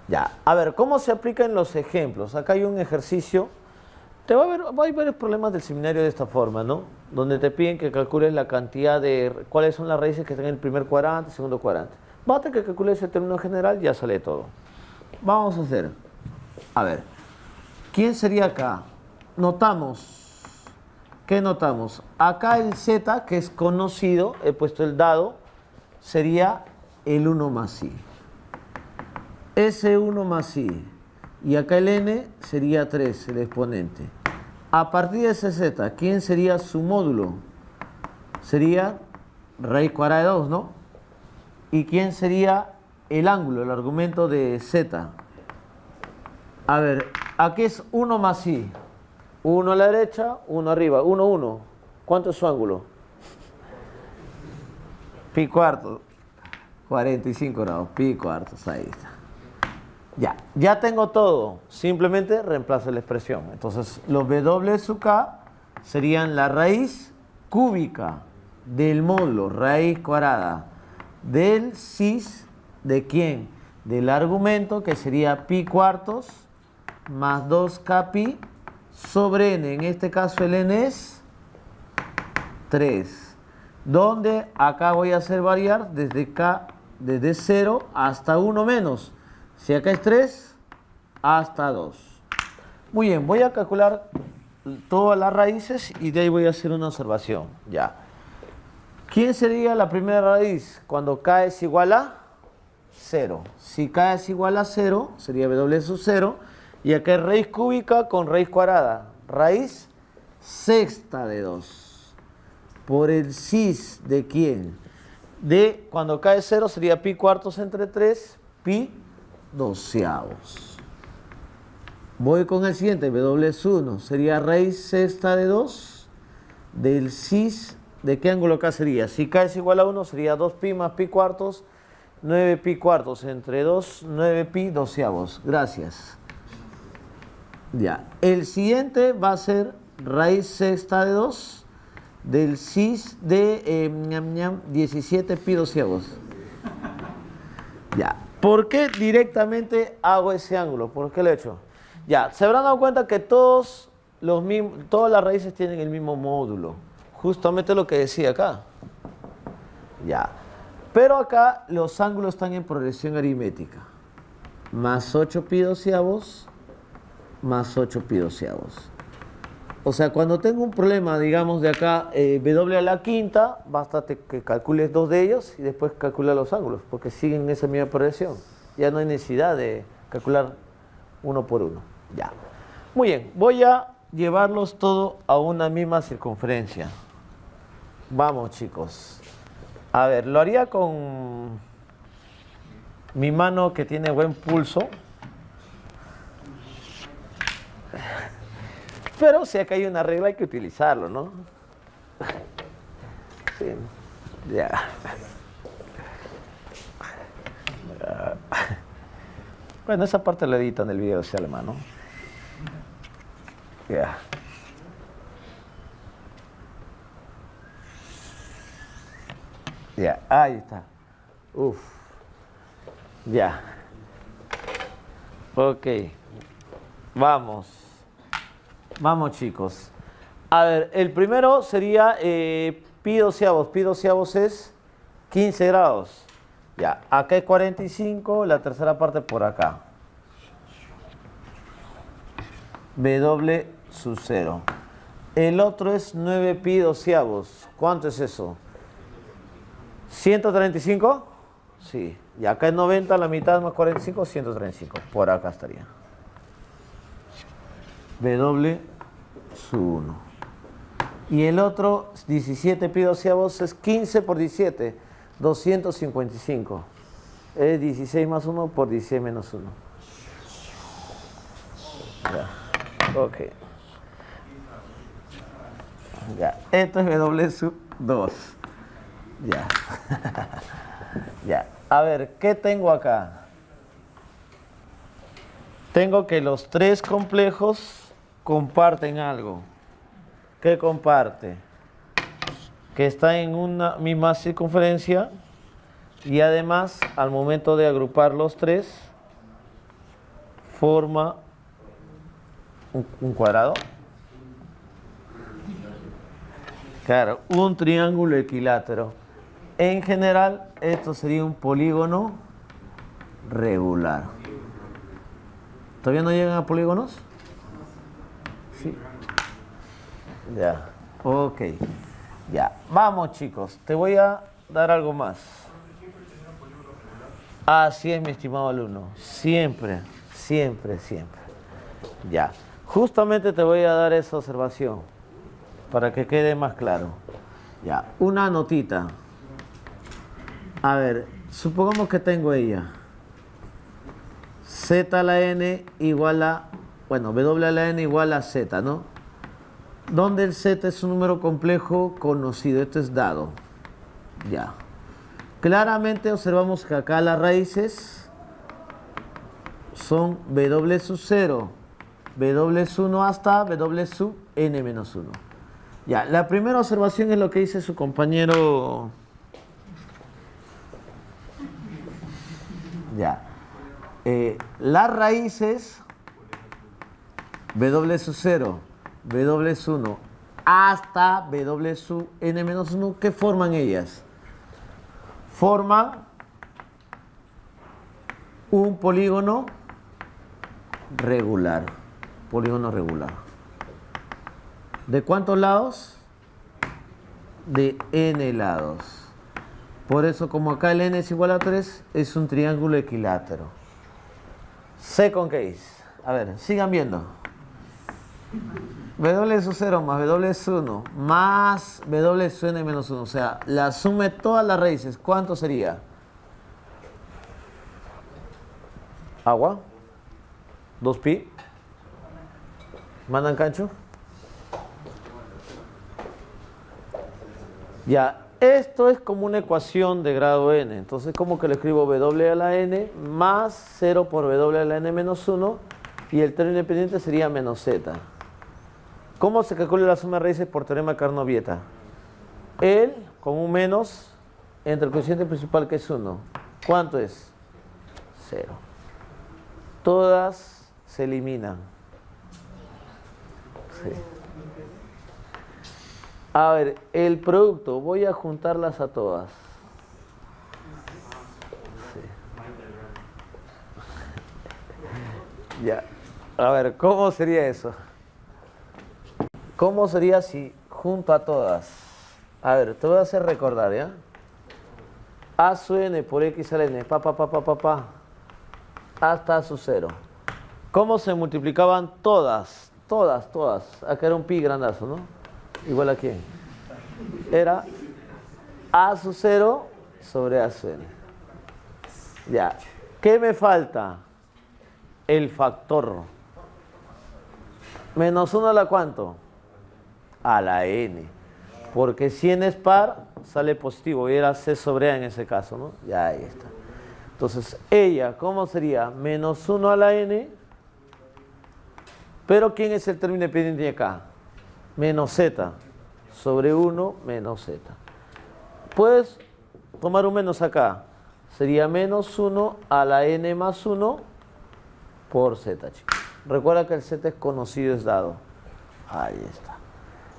S1: Ya. A ver, ¿cómo se aplica en los ejemplos? Acá hay un ejercicio. Va a haber varios problemas del seminario de esta forma, ¿no? Donde te piden que calcules la cantidad de cuáles son las raíces que están en el primer cuadrante, segundo cuadrante. Basta que calcules el término general, ya sale todo. Vamos a hacer. A ver. ¿Quién sería acá? Notamos. ¿Qué notamos? Acá el Z, que es conocido, he puesto el dado, sería el 1 más i. Ese 1 más i. Y acá el n sería 3, el exponente. A partir de ese Z, ¿quién sería su módulo? Sería raíz cuadrada de 2, ¿no? ¿Y quién sería el ángulo, el argumento de Z? A ver, aquí es 1 más i. 1 a la derecha, 1 arriba, 1, 1. ¿Cuánto es su ángulo? Pi cuarto. 45 grados, pi cuartos, ahí está. Ya tengo todo. Simplemente reemplazo la expresión. Entonces, los W sub k serían la raíz cúbica del módulo, raíz cuadrada, del cis, ¿de quién? Del argumento, que sería pi cuartos más 2k pi sobre n. En este caso el n es 3. Donde acá voy a hacer variar desde k, desde 0 hasta 1 menos. Si acá es 3, hasta 2. Muy bien, voy a calcular todas las raíces y de ahí voy a hacer una observación. Ya. ¿Quién sería la primera raíz? Cuando k es igual a 0. Si k es igual a 0, sería W sub 0. Y acá es raíz cúbica con raíz cuadrada. Raíz sexta de 2. Por el cis, ¿de quién? de cuando cae 0 sería pi cuartos entre 3, pi doceavos. Voy con el siguiente, W es 1, sería raíz sexta de 2 del cis, ¿de qué ángulo acá sería? Si k es igual a 1 sería 2pi más pi cuartos, 9 pi cuartos entre 2, 9 pi doceavos. Gracias. Ya, el siguiente va a ser raíz sexta de 2 del cis de 17 pi doceavos. Ya, ¿por qué directamente hago ese ángulo? ¿Por qué lo he hecho? Ya, se habrán dado cuenta que todas las raíces tienen el mismo módulo. Justamente lo que decía acá. Ya. Pero acá los ángulos están en progresión aritmética. Más 8 pi doceavos, más 8 pi doceavos. O sea, cuando tengo un problema, digamos, de acá, W a la quinta, basta que calcules 2 de ellos y después calcula los ángulos, porque siguen esa misma progresión. Ya no hay necesidad de calcular uno por uno. Ya. Muy bien, voy a llevarlos todo a una misma circunferencia. Vamos, chicos. A ver, lo haría con mi mano que tiene buen pulso. Pero si acá hay una regla hay que utilizarlo, ¿no? Sí. Ya. Bueno, esa parte la edito en el video de alemán, ¿no? Ya. Ya, ahí está. Uf. Ya. Ok. Vamos. Vamos, chicos. A ver, el primero sería pi doceavos. Pi doceavos es 15 grados. Ya, acá es 45, la tercera parte por acá. W sub 0. El otro es 9 pi doceavos. ¿Cuánto es eso? ¿135? Sí. Y acá es 90, la mitad más 45, 135. Por acá estaría. W sub 1. Y el otro, 17 pi doceavos, es 15 por 17, 255. Es 16 más 1 por 16 menos 1. Ya. Ok. Ya. Esto es W sub 2. Ya. Ya. A ver, ¿qué tengo acá? Tengo que los tres complejos comparten algo. ¿Qué comparte? Que está en una misma circunferencia y además al momento de agrupar los tres forma un cuadrado. Claro, un triángulo equilátero. En general, esto sería un polígono regular. ¿Todavía no llegan a polígonos? Sí. Ya, ok. Ya, vamos, chicos. Te voy a dar algo más. Así es, mi estimado alumno. Siempre, siempre, siempre. Ya. Justamente te voy a dar esa observación para que quede más claro. Ya, una notita. A ver, supongamos que tengo ella. Z a la n igual a, bueno, W a la n igual a Z, ¿no? Donde el Z es un número complejo conocido, esto es dado. Ya. Claramente observamos que acá las raíces son W sub 0, W sub 1 hasta W sub n menos 1. Ya, la primera observación es lo que dice su compañero. Ya. Las raíces W sub 0, W sub 1 hasta W sub n menos 1, ¿qué forman ellas? Forman un polígono regular. Polígono regular. ¿De cuántos lados? De n lados. Por eso, como acá el n es igual a 3, es un triángulo equilátero. Second case. A ver, sigan viendo. W sub 0 más W sub 1 más W sub n menos 1. O sea, la suma de todas las raíces. ¿Cuánto sería? Agua. 2pi. ¿Mandan cancho? Ya, esto es como una ecuación de grado n. Entonces, como que lo escribo W a la n más 0 por W a la n menos 1. Y el término independiente sería menos z. ¿Cómo se calcula la suma de raíces por teorema Carnot-Vieta? El con un menos entre el coeficiente principal, que es 1. ¿Cuánto es? 0. Todas se eliminan. Sí. A ver, el producto, voy a juntarlas a todas. Sí. Ya. A ver, ¿cómo sería eso? ¿Cómo sería si junto a todas? A ver, te voy a hacer recordar, ¿ya? A sub n por x a la n, hasta a sub 0. ¿Cómo se multiplicaban todas? Todas. Acá era un pi grandazo, ¿no? ¿Igual a quién? Era a sub 0 sobre a sub n. Ya. ¿Qué me falta? El factor. Menos 1 a la ¿cuánto? A la n. Porque si n es par, sale positivo. Y era c sobre a en ese caso, ¿no? Ya ahí está. Entonces, ella, ¿cómo sería? Menos 1 a la n. Pero ¿quién es el término independiente acá? Menos z. Sobre 1 menos z. Puedes tomar un menos acá. Sería menos 1 a la n más 1 por z, chicos. Recuerda que el z es conocido, es dado. Ahí está.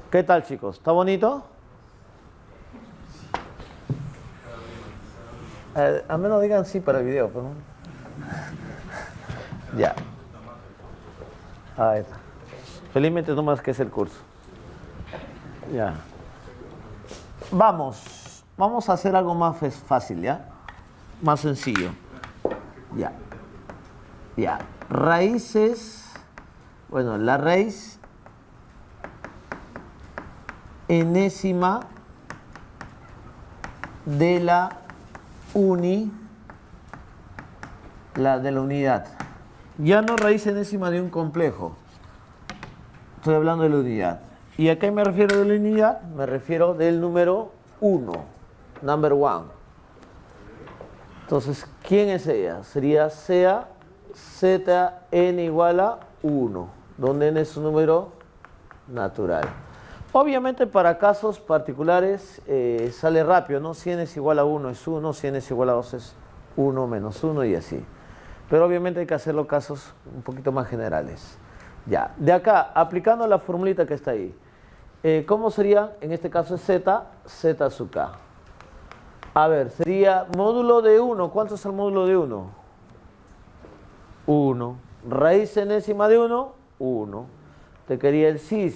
S1: ¿Qué tal, chicos? ¿Está bonito? Al menos digan sí para el video, pero... Ya. Ahí está. Felizmente no más que es el curso. Ya. Vamos a hacer algo más fácil, ¿ya? Más sencillo. Ya. Ya. Raíces. Bueno, la raíz enésima de la unidad. Ya no raíz enésima de un complejo. Estoy hablando de la unidad. ¿Y a qué me refiero de la unidad? Me refiero del número 1. Number 1. Entonces, ¿quién es ella? Sería sea zn igual a 1, donde n es un número natural. Obviamente para casos particulares sale rápido, ¿no? Si n es igual a 1 es 1, si n es igual a 2 es 1 menos 1 y así. Pero obviamente hay que hacerlo casos un poquito más generales. Ya, de acá, aplicando la formulita que está ahí. ¿Cómo sería? En este caso es z sub k. A ver, sería módulo de 1. ¿Cuánto es el módulo de 1? 1. Raíz enésima de 1, 1. Te quería el cis.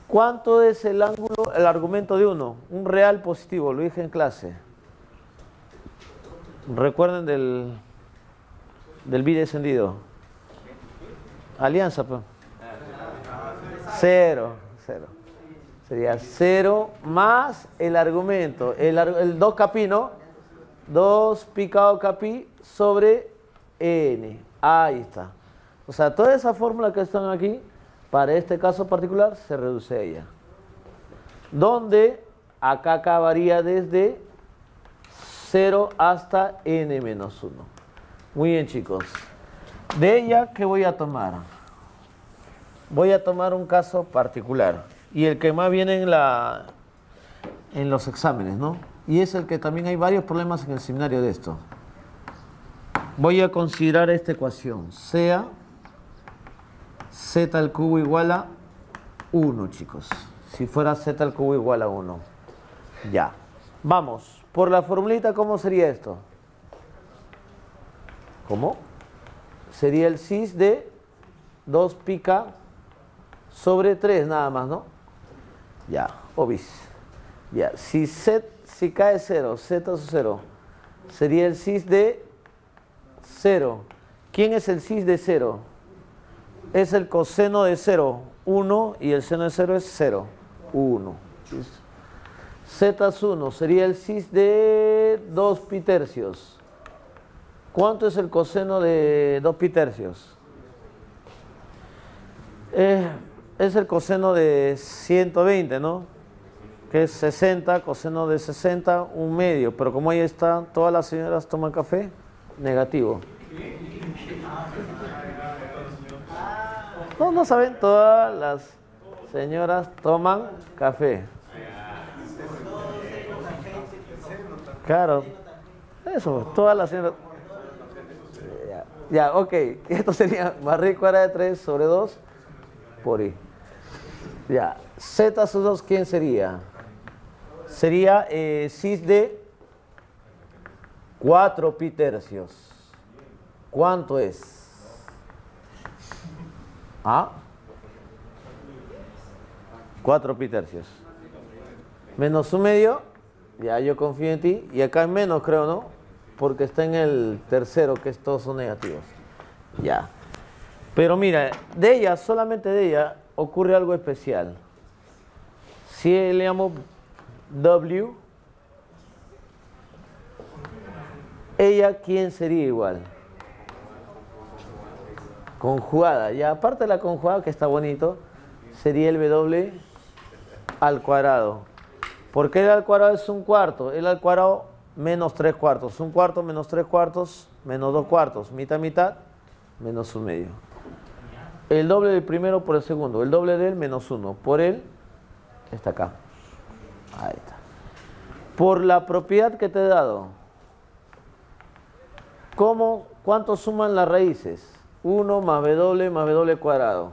S1: ¿Cuánto es el ángulo, el argumento de 1? Un real positivo, lo dije en clase. Recuerden del bidescendido. Alianza, pues. 0. Sería 0 más el argumento. El 2 ¿no? 2 picado capi sobre n. Ahí está. O sea, toda esa fórmula que están aquí, para este caso particular, se reduce a ella. Donde acá acabaría desde 0 hasta n menos 1. Muy bien, chicos. De ella, ¿qué voy a tomar? Voy a tomar un caso particular. Y el que más viene en los exámenes, ¿no? Y es el que también hay varios problemas en el seminario de esto. Voy a considerar esta ecuación. Sea z al cubo igual a 1, chicos. Si fuera z al cubo igual a 1. Ya. Vamos. Por la formulita, ¿cómo sería esto? ¿Cómo? Sería el cis de 2 pica sobre 3 nada más, ¿no? Ya, obis. Ya, si k es 0, z sub 0, sería el cis de 0. ¿Quién es el cis de 0? es el coseno de 0, 1, y el seno de 0 es 0, 1. Z1 sería el cis de 2 pi tercios. ¿Cuánto es el coseno de 2 pi tercios? Es el coseno de 120, ¿no? Que es 60, coseno de 60, un medio. Pero como ahí está, todas las señoras toman café, negativo. No saben, todas las señoras toman café. Claro, eso, todas las señoras. Ya, ok. Esto sería barra cuadrada de 3 sobre 2 por i. Ya, z sub 2, ¿quién sería? Sería cis de 4 pi tercios. ¿Cuánto es? ¿Ah? 4 pi tercios. Menos un medio. Ya, yo confío en ti. Y acá en menos, creo, ¿no? Porque está en el tercero, que todos son negativos. Ya. Pero mira, de ella, solamente de ella, ocurre algo especial. Si le llamo W, ella, ¿quién sería igual? Conjugada. Ya, aparte de la conjugada, que está bonito, sería el W al cuadrado. ¿Por qué el al cuadrado es un cuarto? El al cuadrado menos 3 cuartos. Un cuarto menos 3 cuartos menos 2 cuartos. Mitad, mitad, menos un medio. El doble del primero por el segundo. El doble del menos 1. Por él está acá. Ahí está. Por la propiedad que te he dado. ¿Cuánto suman las raíces? 1 más w cuadrado.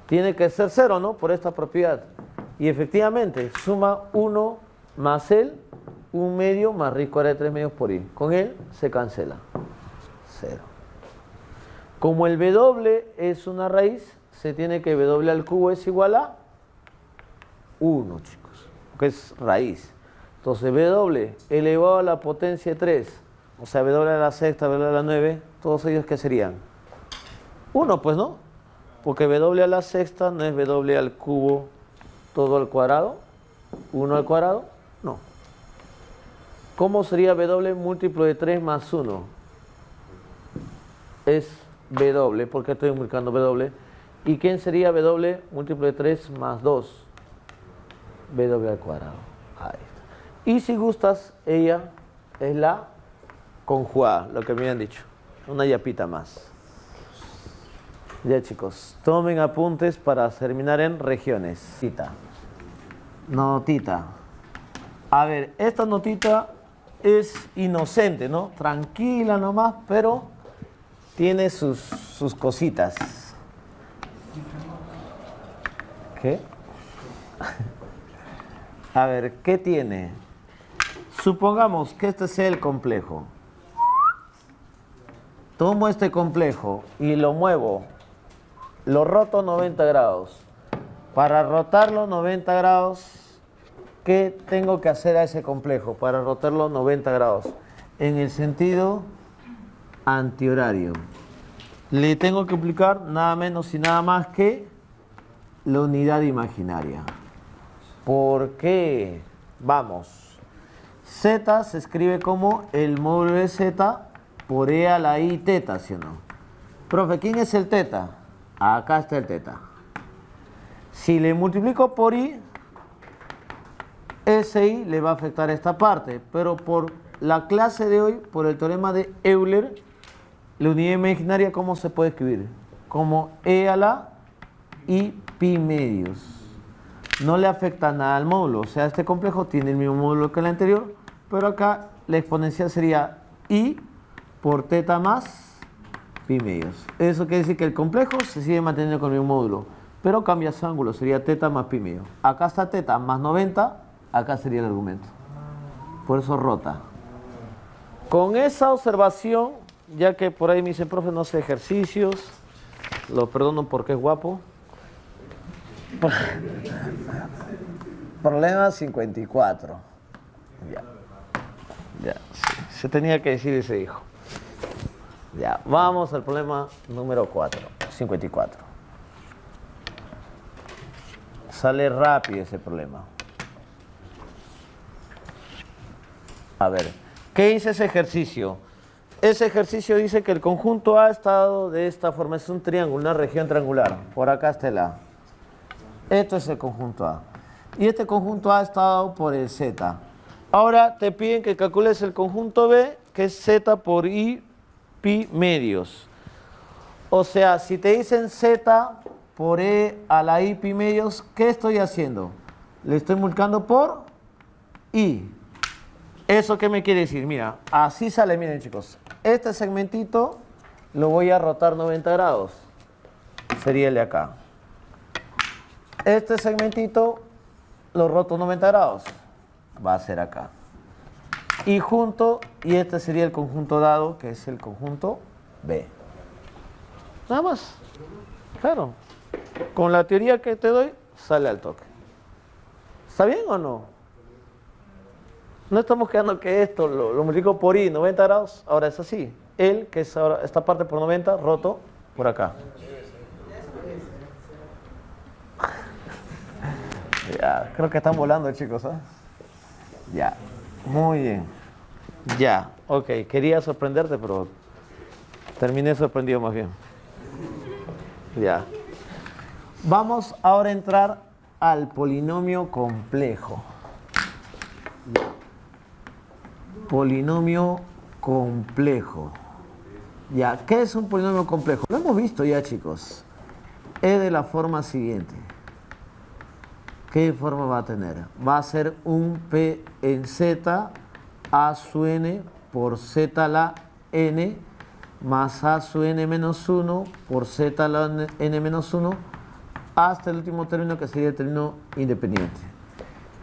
S1: Tiene que ser 0, ¿no? Por esta propiedad. Y efectivamente, suma 1 más él, un medio más raíz cuadrada de 3 medios por i. Con él se cancela. 0. Como el w es una raíz, se tiene que w al cubo es igual a 1, chicos. Que es raíz. Entonces, w elevado a la potencia de 3, o sea, w a la sexta, w a la 9, todos ellos, ¿qué serían? 1, pues, ¿no? Porque w a la sexta no es w al cubo todo al cuadrado. 1 al cuadrado, no. ¿Cómo sería w múltiplo de 3 más 1? Es w, porque estoy multiplicando w. ¿Y quién sería w múltiplo de 3 más 2? W al cuadrado. Ahí está. Y si gustas, ella es la conjugada, lo que me habían dicho. Una yapita más. Ya, chicos, tomen apuntes para terminar en regiones. Notita. Notita. A ver, esta notita es inocente, ¿no? Tranquila nomás, pero tiene sus cositas. ¿Qué? A ver, ¿qué tiene? Supongamos que este sea el complejo. Tomo este complejo y lo muevo. Lo roto 90 grados. Para rotarlo 90 grados, ¿qué tengo que hacer a ese complejo? Para rotarlo 90 grados. En el sentido antihorario. Le tengo que aplicar nada menos y nada más que la unidad imaginaria. ¿Por qué? Vamos. Z se escribe como el módulo de Z por E a la I teta, ¿sí o no? Profe, ¿quién es el teta? Acá está el teta. Si le multiplico por I, ese I le va a afectar esta parte. Pero por la clase de hoy, por el teorema de Euler, la unidad imaginaria, ¿cómo se puede escribir? Como E a la I pi medios. No le afecta nada al módulo. O sea, este complejo tiene el mismo módulo que el anterior, pero acá la exponencial sería I por teta más pi medios. Eso quiere decir que el complejo se sigue manteniendo con el mismo módulo, pero cambia su ángulo, sería teta más pi medio. Acá está teta más 90, acá sería el argumento. Por eso rota. Con esa observación, ya que por ahí me dicen, profe, no sé ejercicios, lo perdono porque es guapo. Problema 54. Ya, sí, se tenía que decir y se dijo. Ya, vamos al problema número 4, 54. Sale rápido ese problema. A ver, ¿qué dice ese ejercicio? Ese ejercicio dice que el conjunto A está dado de esta forma. Es un triángulo, una región triangular. Por acá está el A. Esto es el conjunto A. Y este conjunto A está dado por el Z. Ahora te piden que calcules el conjunto B, que es Z por I pi medios. O sea, si te dicen Z por E a la I pi medios, ¿qué estoy haciendo? Le estoy multiplicando por I. ¿Eso qué me quiere decir? Mira, así sale, miren chicos. Este segmentito lo voy a rotar 90 grados. Sería el de acá. Este segmentito lo roto 90 grados. Va a ser acá. Y junto, y este sería el conjunto dado, que es el conjunto B. Nada más. Claro. Con la teoría que te doy, sale al toque. ¿Está bien o no? No estamos quedando que esto lo multiplico por I, 90 grados, ahora es así. El, que es ahora esta parte por 90, roto por acá. Ya, creo que están volando, chicos, ¿eh? Ya, muy bien. Ya, ok, quería sorprenderte, pero terminé sorprendido más bien. Ya. Vamos ahora a entrar al polinomio complejo. Ya. Polinomio complejo. Ya, ¿qué es un polinomio complejo? Lo hemos visto ya, chicos. Es de la forma siguiente. ¿Qué forma va a tener? Va a ser un P en Z, A su N por Z a la N, más A su N menos 1 por Z a la N menos 1, hasta el último término, que sería el término independiente.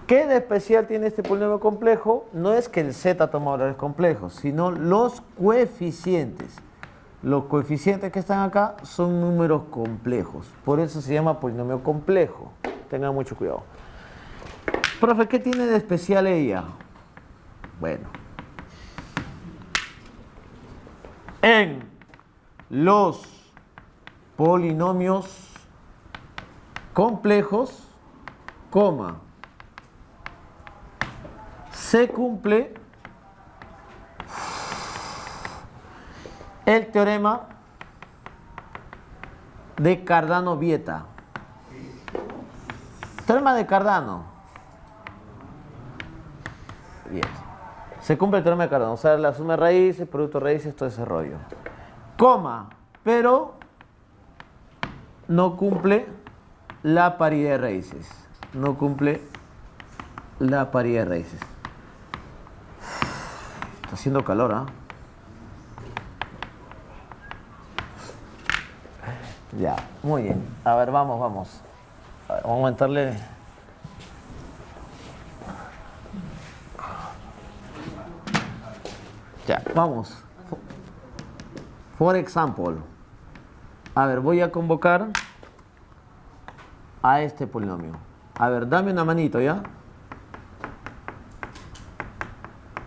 S1: ¿Qué de especial tiene este polinomio complejo? No es que el Z toma valores complejos, sino los coeficientes. Los coeficientes que están acá son números complejos. Por eso se llama polinomio complejo. Tengan mucho cuidado. Profe, ¿qué tiene de especial ella? Bueno. En los polinomios complejos, coma, se cumple el teorema de Cardano-Vieta. Teorema de Cardano. Bien. Se cumple el teorema de Cardano. O sea, la suma de raíces, producto de raíces, todo ese rollo. Coma, pero no cumple la paridad de raíces. No cumple la paridad de raíces. Está haciendo calor, ¿ah? Ya, muy bien. A ver, vamos. A ver, vamos a aumentarle. Ya, vamos. For example. A ver, voy a convocar a este polinomio. A ver, dame una manito, ¿ya?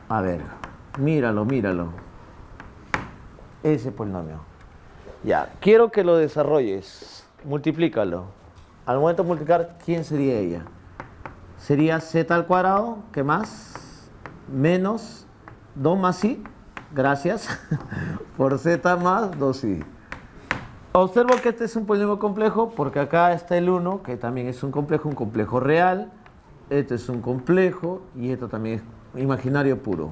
S1: A ver, míralo. Ese polinomio. Ya, quiero que lo desarrolles. Multiplícalo. Al momento de multiplicar, ¿quién sería ella? Sería z al cuadrado, ¿qué más? Menos 2 más i, gracias, por z más 2i. Observo que este es un polinomio complejo porque acá está el 1, que también es un complejo real. Este es un complejo y esto también es imaginario puro.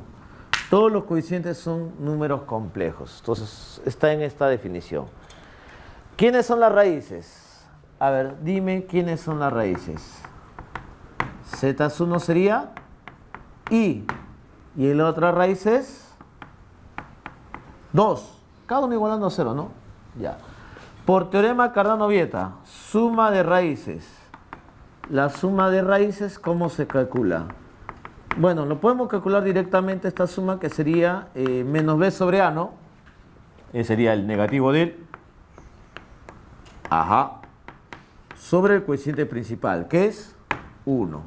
S1: Todos los coeficientes son números complejos. Entonces, está en esta definición. ¿Quiénes son las raíces? A ver, dime quiénes son las raíces. Z1 sería I. Y la otra raíz es 2. Cada uno igualando a 0, ¿no? Ya. Por teorema Cardano-Vieta, suma de raíces. La suma de raíces, ¿cómo se calcula? Bueno, lo podemos calcular directamente esta suma, que sería menos b sobre a, ¿no? Sería el negativo del sobre el coeficiente principal, que es 1.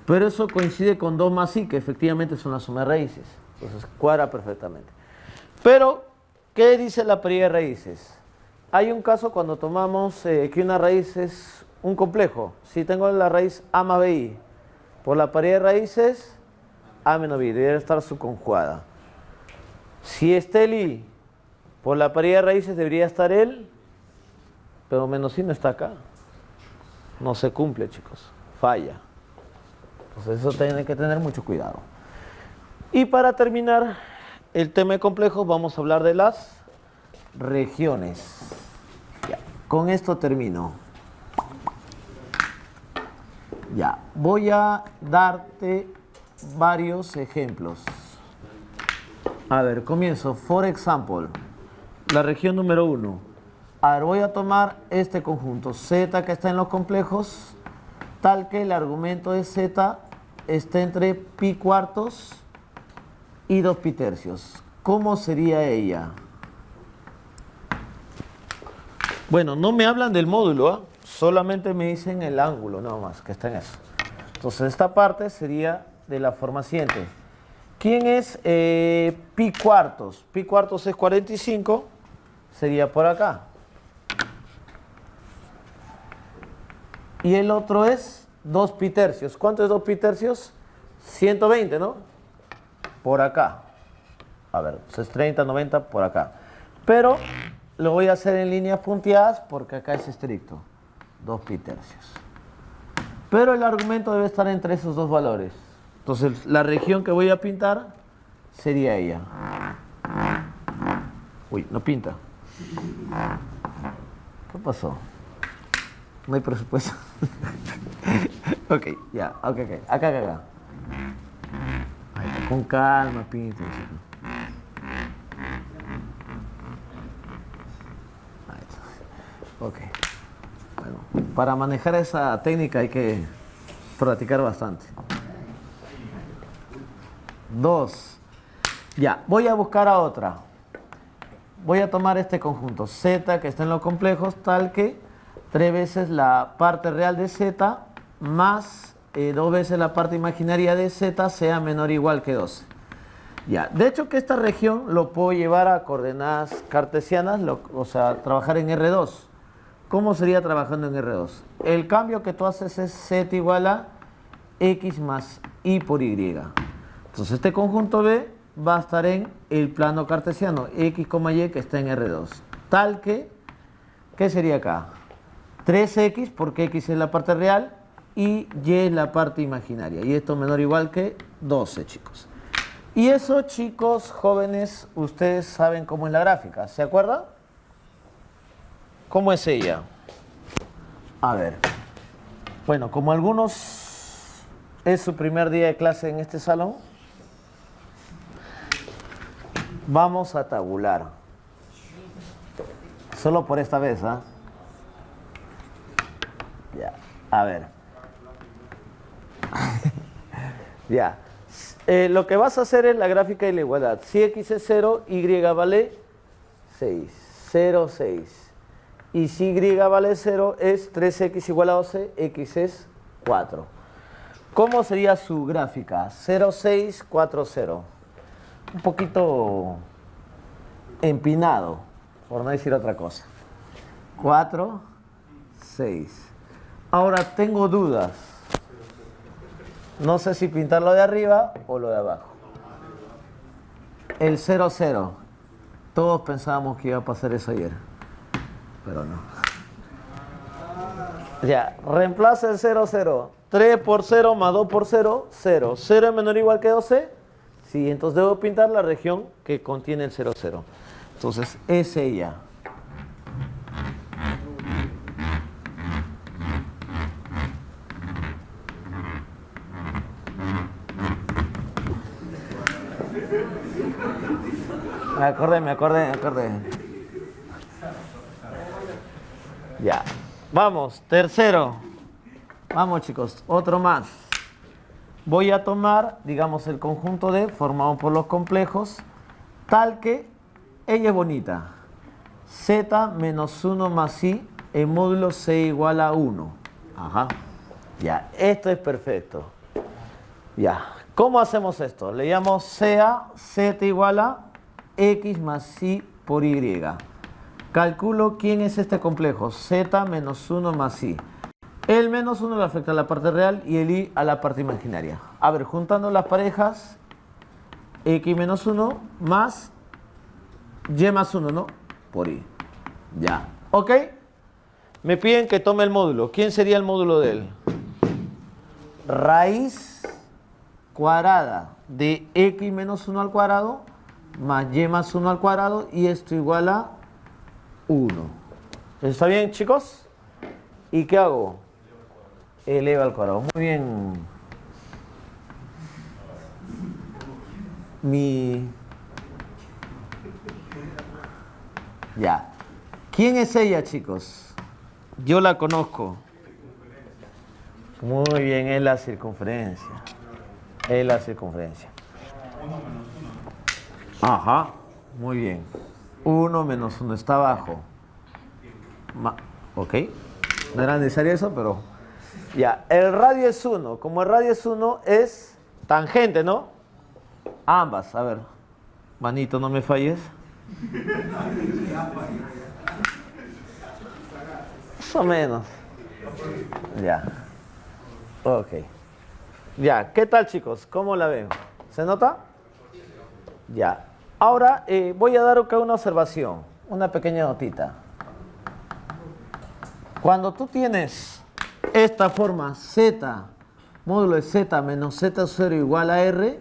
S1: Pero eso coincide con 2 más i, que efectivamente son la suma de raíces. Entonces cuadra perfectamente. Pero ¿qué dice la paridad de raíces? Hay un caso cuando tomamos que una raíz es un complejo. Si tengo la raíz A más BI, por la paridad de raíces, A menos B, debería estar subconjugada. Si está el I, por la paridad de raíces debería estar el, pero menos I no está acá. No se cumple, chicos. Falla. Entonces eso tiene que tener mucho cuidado. Y para terminar el tema de complejos, vamos a hablar de las regiones. Ya, con esto termino. Ya, voy a darte varios ejemplos. A ver, comienzo. For example, la región número 1. A ver, voy a tomar este conjunto Z que está en los complejos, tal que el argumento de Z esté entre pi cuartos y 2 pi tercios. ¿Cómo sería ella? Bueno, no me hablan del módulo, ¿eh? Solamente me dicen el ángulo, nada más, que está en eso. Entonces, esta parte sería de la forma siguiente. ¿Quién es pi cuartos? Pi cuartos es 45, sería por acá. Y el otro es 2 pi tercios. ¿Cuánto es 2 pi tercios? 120, ¿no? Por acá. A ver, es 30, 90, por acá. Pero lo voy a hacer en líneas punteadas porque acá es estricto. 2 pi tercios. Pero el argumento debe estar entre esos dos valores. Entonces, la región que voy a pintar sería ella. Uy, no pinta. ¿Qué pasó? No hay presupuesto. Ok, ya, ok. Acá. Ahí está, con calma, pinta. Ahí está. Ok. Bueno, para manejar esa técnica hay que practicar bastante. 2. Ya, voy a buscar a otra. Voy a tomar este conjunto Z que está en los complejos, tal que 3 veces la parte real de Z más 2 veces la parte imaginaria de Z sea menor o igual que 12. Ya, de hecho que esta región lo puedo llevar a coordenadas cartesianas, o sea, trabajar en R2. ¿Cómo sería trabajando en R2? El cambio que tú haces es Z igual a X más Y por Y. Entonces este conjunto B va a estar en el plano cartesiano, X, Y que está en R2. Tal que, ¿qué sería acá? 3X, porque X es la parte real, y Y es la parte imaginaria. Y esto menor o igual que 12, chicos. Y eso, chicos, jóvenes, ustedes saben cómo es la gráfica. ¿Se acuerdan? ¿Cómo es ella? A ver. Bueno, como algunos es su primer día de clase en este salón, vamos a tabular. Solo por esta vez, ¿ah? Ya, a ver. Ya. Lo que vas a hacer es la gráfica de la igualdad. Si X es 0, Y vale 6. 0, 6. Y si Y vale 0, es 3X igual a 12, X es 4. ¿Cómo sería su gráfica? 0, 6, 4, 0. Un poquito empinado, por no decir otra cosa. 4, 6. Ahora tengo dudas. No sé si pintarlo de arriba o lo de abajo. El 0, 0. Todos pensábamos que iba a pasar eso ayer, pero no. Ya, reemplaza el 0, 0. 3 por 0 más 2 por 0, 0. 0 es menor o igual que 12. Sí, entonces debo pintar la región que contiene el 0, 0. Entonces, es ella. Me acordé. Ya. Vamos, tercero. Vamos, chicos, otro más. Voy a tomar, digamos, el conjunto D formado por los complejos, tal que ella es bonita. Z menos 1 más I en módulo C igual a 1. Ajá. Ya, esto es perfecto. Ya. ¿Cómo hacemos esto? Le llamo CA, Z igual a X más Y por Y. Calculo quién es este complejo. Z menos 1 más I. El menos 1 le afecta a la parte real y el I a la parte imaginaria. A ver, juntando las parejas, X menos 1 más Y más 1, ¿no? Por I. Ya. ¿Ok? Me piden que tome el módulo. ¿Quién sería el módulo de él? Raíz cuadrada de X menos 1 al cuadrado más Y más 1 al cuadrado, y esto igual a 1. ¿Está bien, chicos? ¿Y qué hago? Eleva al cuadrado. Muy bien. Ya. ¿Quién es ella, chicos? Yo la conozco. Muy bien, es la circunferencia. Es la circunferencia. Ajá, muy bien. 1 menos 1 está abajo. Ok. No era necesario eso, pero... Ya, el radio es 1. Como el radio es 1, es tangente, ¿no? Ambas, a ver. Manito, no me falles. Más o menos. Ya. Ok. Ya, ¿qué tal, chicos? ¿Cómo la ven? ¿Se nota? Ya. Ahora voy a dar acá una observación, una pequeña notita. Cuando tú tienes esta forma Z, módulo de Z menos Z0 igual a R,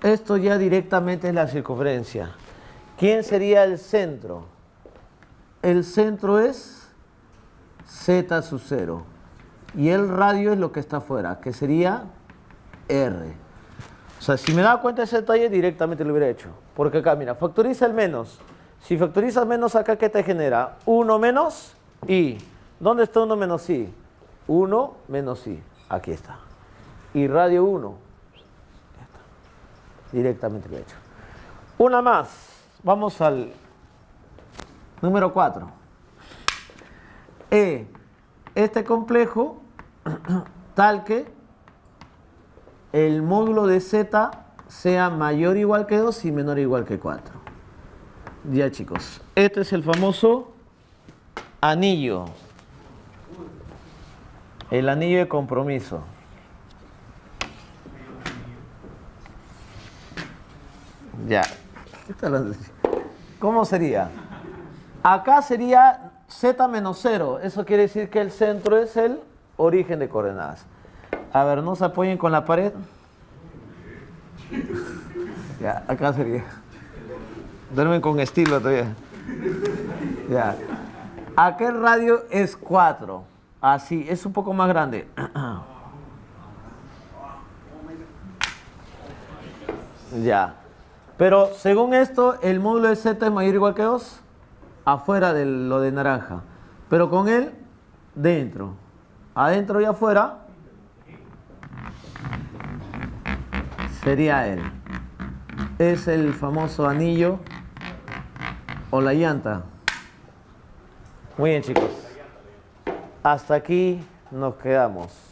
S1: esto ya directamente es la circunferencia. ¿Quién sería el centro? El centro es Z sub 0. Y el radio es lo que está afuera, que sería R. O sea, si me daba cuenta de ese detalle, directamente lo hubiera hecho. Porque acá, mira, factoriza el menos. Si factorizas menos acá, ¿qué te genera? 1 menos I. ¿Dónde está 1 menos I? 1 menos I. Aquí está. Y radio 1. Directamente lo he hecho. Una más. Vamos al número 4. Este complejo, tal que el módulo de Z sea mayor o igual que 2 y menor o igual que 4. Ya, chicos. Este es el famoso anillo. El anillo de compromiso. Ya. ¿Cómo sería? Acá sería Z menos 0. Eso quiere decir que el centro es el origen de coordenadas. A ver, no se apoyen con la pared. Ya, acá sería. Duermen con estilo todavía. Ya. Acá el radio es 4. Así, es un poco más grande. Ya. Pero según esto, el módulo de Z es mayor o igual que 2. Afuera de lo de naranja. Pero con él, dentro. Adentro y afuera sería él. Es el famoso anillo o la llanta. Muy bien, chicos. Hasta aquí nos quedamos.